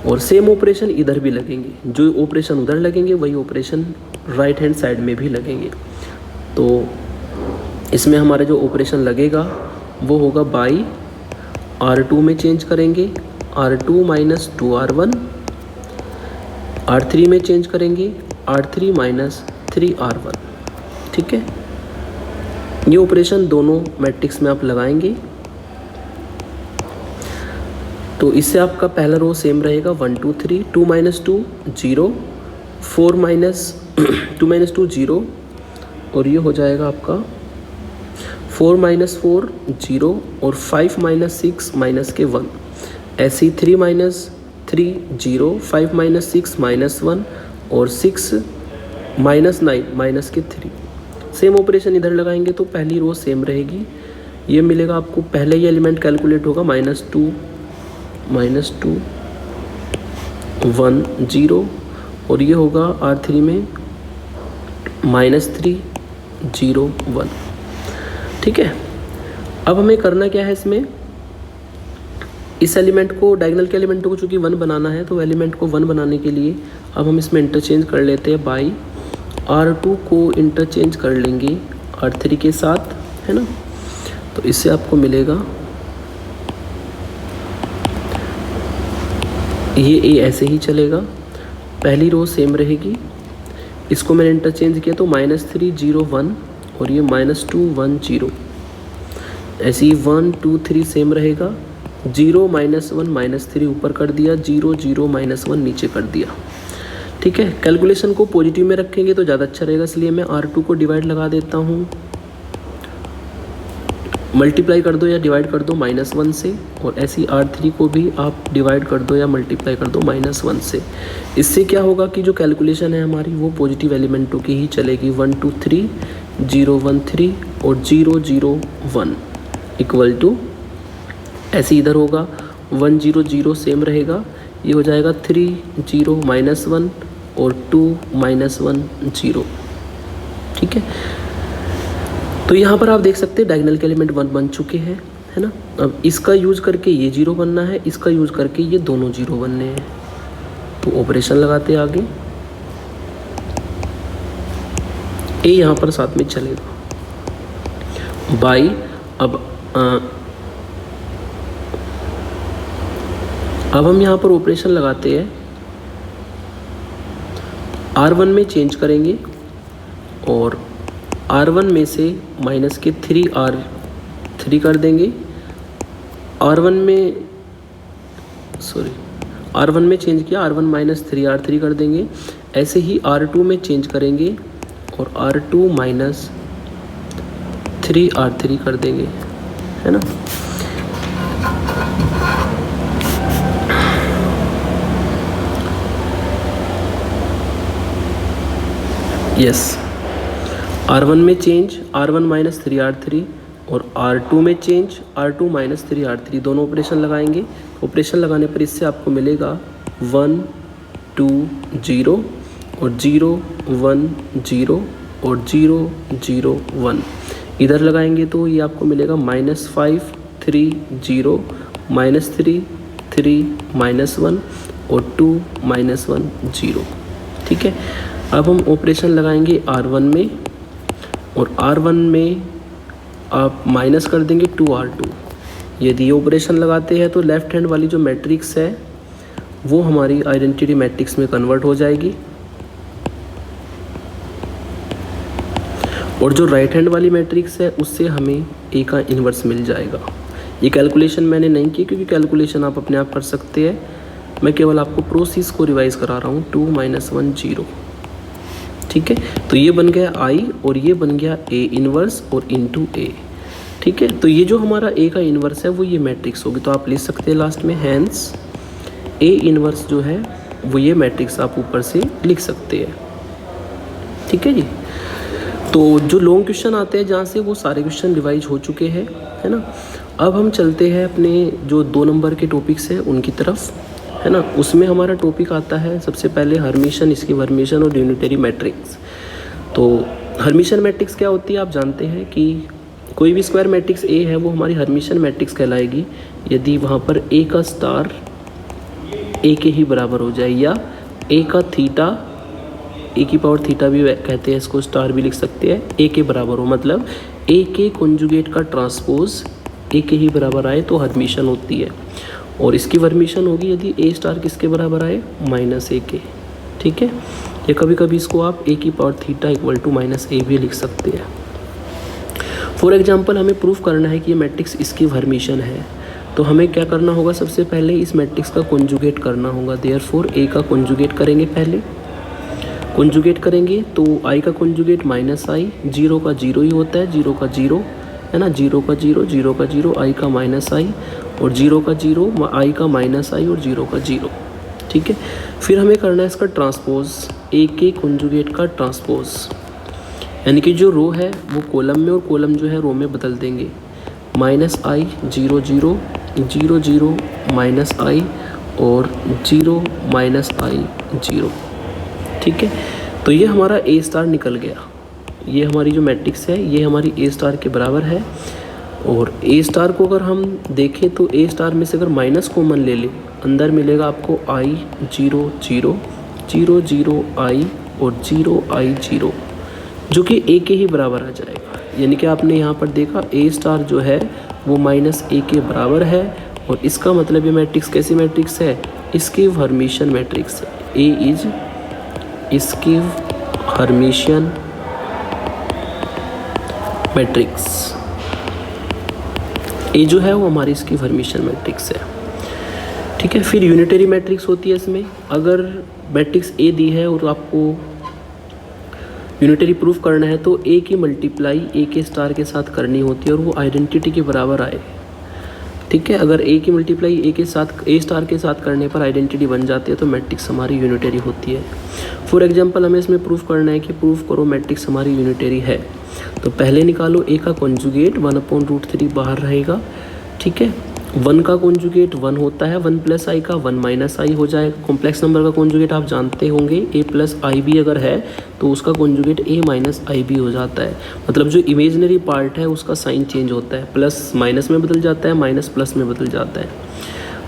और सेम ऑपरेशन इधर भी लगेंगे, जो ऑपरेशन उधर लगेंगे वही ऑपरेशन राइट हैंड साइड में भी लगेंगे। तो इसमें हमारा जो ऑपरेशन लगेगा वो होगा बाई R2 में चेंज करेंगे, R2 माइनस 2R1, R3 में चेंज करेंगे, R3 माइनस 3R1, ठीक है। ये ऑपरेशन दोनों मैट्रिक्स में आप लगाएंगे। तो इससे आपका पहला रो सेम रहेगा 1 2 3, 2 माइनस 2 0, 4 माइनस 2 माइनस 2 0, और ये हो जाएगा आपका 4 माइनस 4 0, और 5 माइनस 6 माइनस के 1, ऐसे ही 3 माइनस 3 0, 5 माइनस 6 माइनस 1, और 6 माइनस 9 माइनस के 3। सेम ऑपरेशन इधर लगाएंगे तो पहली रो सेम रहेगी। ये मिलेगा आपको, पहले ये एलिमेंट कैलकुलेट होगा -2 1 0, और ये होगा R3 में -3 0 1, ठीक है। अब हमें करना क्या है, इसमें इस एलिमेंट को, डायगोनल के एलिमेंट को चूँकि 1 बनाना है, तो एलिमेंट को 1 बनाने के लिए अब हम इसमें इंटरचेंज कर लेते हैं बाई R2 को इंटरचेंज कर लेंगे R3 के साथ, है ना। तो इससे आपको मिलेगा ये A ऐसे ही चलेगा, पहली रो सेम रहेगी, इसको मैंने इंटरचेंज किया तो -3 0 1, और ये -2 1 0, ऐसे ही 1 2 3 सेम रहेगा, 0 -1 -3 ऊपर कर दिया, 0 0 -1 नीचे कर दिया, ठीक है। कैलकुलेशन को पॉजिटिव में रखेंगे तो ज़्यादा अच्छा रहेगा, इसलिए मैं R2 को डिवाइड लगा देता हूँ, मल्टीप्लाई कर दो या डिवाइड कर दो -1 से, और ऐसे ही R3 को भी आप डिवाइड कर दो या मल्टीप्लाई कर दो -1 से। इससे क्या होगा कि जो कैलकुलेशन है हमारी वो पॉजिटिव एलिमेंटों की ही चलेगी, 1 2 3 0 1 3 और 0 0 1 इक्वल टू, ऐसे इधर होगा 1 0 0 सेम रहेगा, ये हो जाएगा 3 0 -1 और 2 -1 0, ठीक है। तो यहाँ पर आप देख सकते हैं डायगोनल के एलिमेंट 1 बन चुके हैं, है ना। अब इसका यूज़ करके ये 0 बनना है, इसका यूज़ करके ये दोनों 0 बनने हैं। तो ऑपरेशन लगाते हैं आगे, ए यहाँ पर साथ में चलेगा बाई, अब हम यहाँ पर ऑपरेशन लगाते हैं, R1 में चेंज करेंगे और R1 में से माइनस के 3R3 कर देंगे, R1 में चेंज किया, R1 माइनस 3R3 कर देंगे, ऐसे ही R2 में चेंज करेंगे और R2 माइनस 3R3 कर देंगे, है ना। यस, R1 में चेंज R1 माइनस 3R3 और R2 में चेंज R2 माइनस 3R3, दोनों ऑपरेशन लगाएंगे। ऑपरेशन लगाने पर इससे आपको मिलेगा 1 2 0 और 0 1 0 और 0 0 1। इधर लगाएंगे तो ये आपको मिलेगा -5 3 0 -3 3 -1 और 2 -1 0, ठीक है, अब हम ऑपरेशन लगाएंगे R1 में, और R1 में आप माइनस कर देंगे 2R2। यदि ऑपरेशन लगाते हैं तो लेफ्ट हैंड वाली जो मैट्रिक्स है वो हमारी आइडेंटिटी मैट्रिक्स में कन्वर्ट हो जाएगी, और जो राइट हैंड वाली मैट्रिक्स है उससे हमें ए का इन्वर्स मिल जाएगा। ये कैलकुलेशन मैंने नहीं की क्योंकि कैलकुलेशन आप अपने आप कर सकते हैं, मैं केवल आपको प्रोसेस को रिवाइज करा रहा हूँ। 2 - 1 0, ठीक है। तो ये बन गया आई और ये बन गया ए इन्वर्स और इनटू ए, ठीक है। तो ये जो हमारा ए का इन्वर्स है वो ये मैट्रिक्स होगी, तो आप लिख सकते हैं लास्ट में हैंस ए इन्वर्स जो है वो ये मैट्रिक्स आप ऊपर से लिख सकते हैं, ठीक है जी। तो जो लॉन्ग क्वेश्चन आते हैं जहाँ से वो सारे क्वेश्चन रिवाइज हो चुके हैं, है ना। अब हम चलते हैं अपने जो 2 नंबर के टॉपिक्स हैं उनकी तरफ, है ना। उसमें हमारा टॉपिक आता है सबसे पहले हर्मिशन, इसकी हर्मिशन और यूनिटरी मैट्रिक्स। तो हर्मिशन मैट्रिक्स क्या होती है आप जानते हैं कि कोई भी स्क्वायर मैट्रिक्स ए है वो हमारी हर्मिशन मैट्रिक्स कहलाएगी यदि वहाँ पर ए का स्टार ए के ही बराबर हो जाए, या ए का थीटा, ए की पावर थीटा भी कहते हैं इसको, स्टार भी लिख सकते हैं, ए के बराबर हो, मतलब ए के कॉन्जुगेट का ट्रांसपोज ए के ही बराबर आए तो हर्मिशन होती है। और इसकी हर्मिशन होगी यदि ए स्टार किसके बराबर आए, -a के, ठीक है। या कभी कभी इसको आप ए की power theta equal to -a भी लिख सकते हैं। फॉर एग्जाम्पल हमें प्रूफ करना है कि ये मैट्रिक्स इसकी हर्मिशन है, तो हमें क्या करना होगा, सबसे पहले इस मैट्रिक्स का कॉन्जुगेट करना होगा। देयरफॉर ए का कॉन्जुगेट करेंगे, पहले कॉन्जुगेट करेंगे तो आई का कॉन्जुगेट -i, 0 का 0 ही होता है, 0 का 0 है ना, 0 का 0, 0 का 0, आई का -i, और 0 का 0, आई का -i और 0 का 0, ठीक है। फिर हमें करना है इसका ट्रांसपोज, ए के कॉन्जुगेट का ट्रांसपोज, यानी कि जो रो है वो कॉलम में और कॉलम जो है रो में बदल देंगे। -i 0 0 0 0 -i और 0 -i 0, ठीक है। तो ये हमारा ए स्टार निकल गया, ये हमारी जो मैट्रिक्स है ये हमारी ए स्टार के बराबर है। और ए स्टार को अगर हम देखें तो ए स्टार में से अगर माइनस कॉमन ले लें, अंदर मिलेगा आपको i 0 0 0 0 i और 0 i 0, जो कि ए के ही बराबर आ जाएगा। यानी कि आपने यहाँ पर देखा ए स्टार जो है वो -a के बराबर है, और इसका मतलब ये मैट्रिक्स कैसी मैट्रिक्स है, इसकी हर्मिशन मैट्रिक्स है। ए इज इसकी हर्मिशन मैट्रिक्स, ए जो है वो हमारी इसकी हर्मिशन मैट्रिक्स है, ठीक है। फिर यूनिटरी मैट्रिक्स होती है इसमें, अगर मैट्रिक्स ए दी है और आपको यूनिटरी प्रूफ करना है तो ए की मल्टीप्लाई ए के स्टार के साथ करनी होती है और वो आइडेंटिटी के बराबर आए, ठीक है। अगर ए की मल्टीप्लाई ए के साथ, ए स्टार के साथ करने पर आइडेंटिटी बन जाती है तो मैट्रिक्स हमारी यूनिटरी होती है। फॉर एग्जांपल हमें इसमें प्रूफ करना है कि प्रूफ करो मैट्रिक्स हमारी यूनिटरी है, तो पहले निकालो ए का कॉन्जुगेट, 1/√3 बाहर रहेगा, ठीक है। 1 का कॉन्जुगेट 1 होता है, 1 + i का 1 - i हो जाएगा। कॉम्प्लेक्स नंबर का कॉन्जुगेट आप जानते होंगे, a + ib अगर है तो उसका कॉन्जुगेट a - ib हो जाता है, मतलब जो इमेजिनरी पार्ट है उसका साइन चेंज होता है, प्लस माइनस में बदल जाता है, माइनस प्लस में बदल जाता है।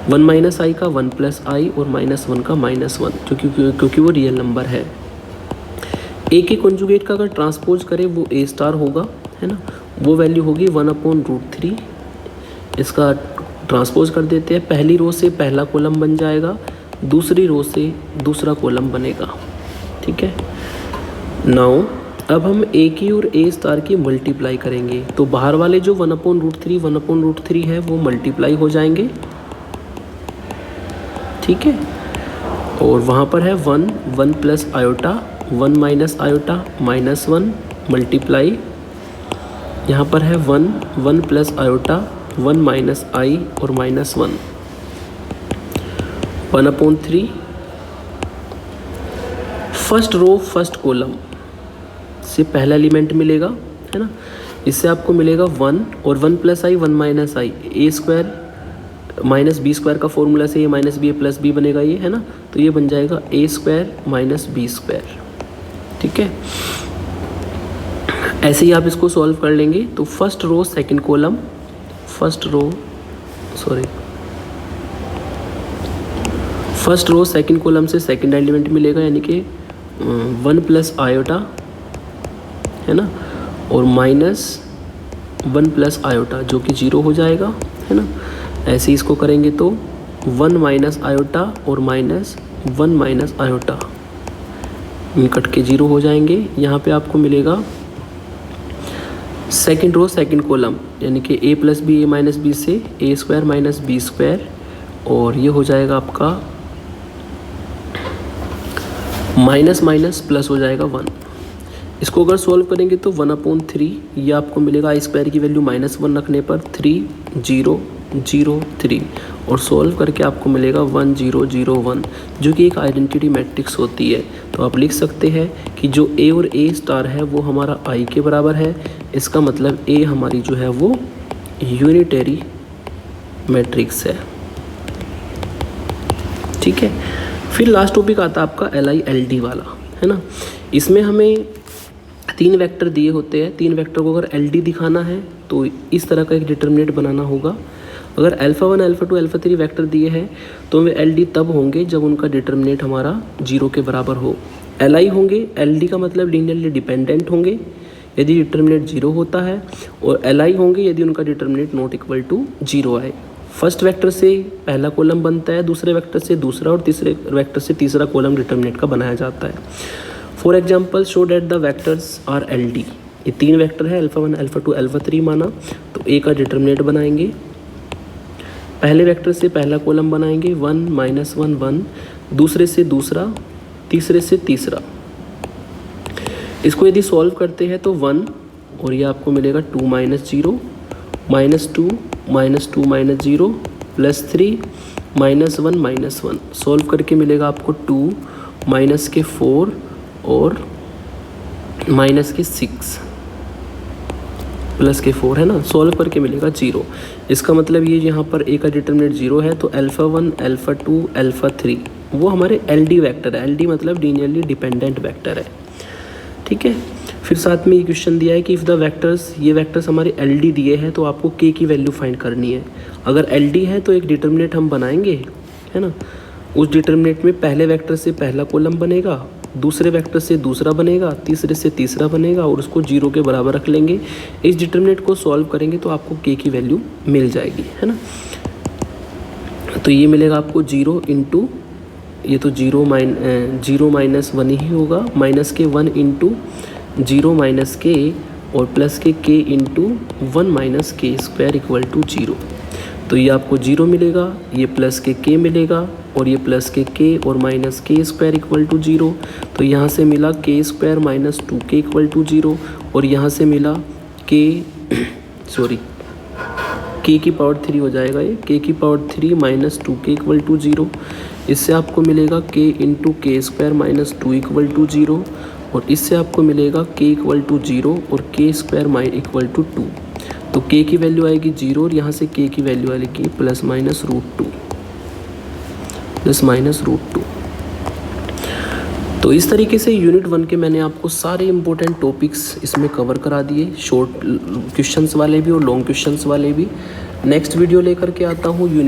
1 - i का 1 + i और -1 का -1, क्योंकि वो रियल नंबर है। ए के कॉन्जुगेट का अगर ट्रांसपोज करें वो ए स्टार होगा, है ना, वो वैल्यू होगी 1/√3। इसका ट्रांसपोज कर देते हैं, पहली रो से पहला कॉलम बन जाएगा, दूसरी रो से दूसरा कॉलम बनेगा, ठीक है। नाउ अब हम ए की और ए स्टार की मल्टीप्लाई करेंगे, तो बाहर वाले जो 1/√3 है वो मल्टीप्लाई हो जाएंगे, ठीक है। और वहाँ पर है 1 + आयोटा, 1 - आयोटा -1 मल्टीप्लाई, यहाँ पर है 1 + आयोटा, 1 - i और -1, 1/3। फर्स्ट रो फर्स्ट कॉलम से पहला एलिमेंट मिलेगा, है ना, इससे आपको मिलेगा 1 और 1 + i 1 - i, a² - b² का फॉर्मूला से ये -ba + b बनेगा, ये है ना, तो ये बन जाएगा a² - b², ठीक है। ऐसे ही आप इसको सॉल्व कर लेंगे, तो first row second column, first row second column से सेकंड एलिमेंट मिलेगा, यानी कि 1 प्लस आयोटा है ना, और माइनस 1 प्लस आयोटा जो कि 0 हो जाएगा है ना। ऐसे इसको करेंगे तो 1 माइनस आयोटा और माइनस 1 माइनस आयोटा कट के 0 हो जाएंगे। यहाँ पे आपको मिलेगा सेकंड रो सेकंड कॉलम, यानी कि a plus B A minus B से A square minus B square, और ये हो जाएगा आपका माइनस माइनस प्लस हो जाएगा 1। इसको अगर सॉल्व करेंगे तो 1/3 ये आपको मिलेगा। आई स्क्वायर की वैल्यू -1 रखने पर 3 0 0 3, और सॉल्व करके आपको मिलेगा 1 0 0 1, जो कि एक आइडेंटिटी मैट्रिक्स होती है। तो आप लिख सकते हैं कि जो ए और ए स्टार है वो हमारा आई के बराबर है। इसका मतलब ए हमारी जो है वो यूनिटरी मैट्रिक्स है। ठीक है, फिर लास्ट टॉपिक आता है आपका LI/LD वाला, है ना। इसमें हमें 3 वेक्टर दिए होते हैं। 3 वेक्टर को अगर LD दिखाना है तो इस तरह का एक डिटर्मिनेंट बनाना होगा। अगर α1 α2 α3 वेक्टर दिए हैं तो वे LD तब होंगे जब उनका डिटर्मिनेंट हमारा 0 के बराबर हो। LI होंगे, LD का मतलब लीनियरली डिपेंडेंट होंगे यदि डिटर्मिनेंट 0 होता है, और LI होंगे यदि उनका डिटर्मिनेंट नॉट इक्वल टू 0 आए। फर्स्ट वेक्टर से पहला कॉलम बनता है, दूसरे वेक्टर से दूसरा, और तीसरे वेक्टर से तीसरा कॉलम डिटर्मिनेंट का बनाया जाता है। For example show that the vectors are LD। ये 3 वेक्टर है, α1 α2 α3 माना, तो A का डिटर्मिनेंट बनाएंगे। पहले वेक्टर से पहला कॉलम बनाएंगे 1 -1 1, दूसरे से दूसरा, तीसरे से तीसरा। इसको यदि सॉल्व करते हैं तो 1, और ये आपको मिलेगा 2 - 0 -2 -2 -0 +3 -1 -1। सॉल्व करके मिलेगा आपको 2 -4 और -6 +4 है ना। सॉल्व करके मिलेगा 0। इसका मतलब ये यहाँ पर ए का डिटर्मिनेंट 0 है, तो α1 α2 α3 वो हमारे LD वेक्टर है। LD मतलब लीनियरली डिपेंडेंट वेक्टर है। ठीक है, फिर साथ में ये क्वेश्चन दिया है कि इफ़ द वेक्टर्स, ये वेक्टर्स हमारे LD दिए हैं तो आपको K की वैल्यू फाइंड करनी है। अगर LD है तो एक डिटर्मिनेंट हम बनाएंगे, है ना। उस डिटर्मिनेंट में पहले वेक्टर से पहला कॉलम बनेगा, दूसरे वेक्टर से दूसरा बनेगा, तीसरे से तीसरा बनेगा, और उसको 0 के बराबर रख लेंगे। इस डिटर्मिनेंट को सॉल्व करेंगे तो आपको K की वैल्यू मिल जाएगी, है ना। तो ये मिलेगा आपको 0 इंटू, ये तो 0 माइनस 1 ही होगा, माइनस के 1 इंटू 0 माइनस के और प्लस के K इंटू 1 माइनस के स्क्वायर इक्वल टू 0। तो ये आपको 0 मिलेगा, ये प्लस के K मिलेगा, और ये प्लस के K और माइनस के स्क्वायर इक्वल टू 0। तो यहाँ से मिला K square minus 2K equal to 0, और यहाँ से मिला K की पावर 3 हो जाएगा, ये K की power 3 minus 2K equal to 0। इससे आपको मिलेगा K into K square minus 2 equal to 0, और इससे आपको मिलेगा K इक्वल टू 0 और K स्क्वायर इक्वल टू 2। तो K की वैल्यू आएगी 0, और यहाँ से K की वैल्यू आएगी ±√2। तो इस तरीके से यूनिट 1 के मैंने आपको सारे इंपॉर्टेंट टॉपिक्स इसमें कवर करा दिए, शॉर्ट क्वेश्चंस वाले भी और लॉन्ग क्वेश्चंस वाले भी। नेक्स्ट वीडियो लेकर के आता हूँ यूनिट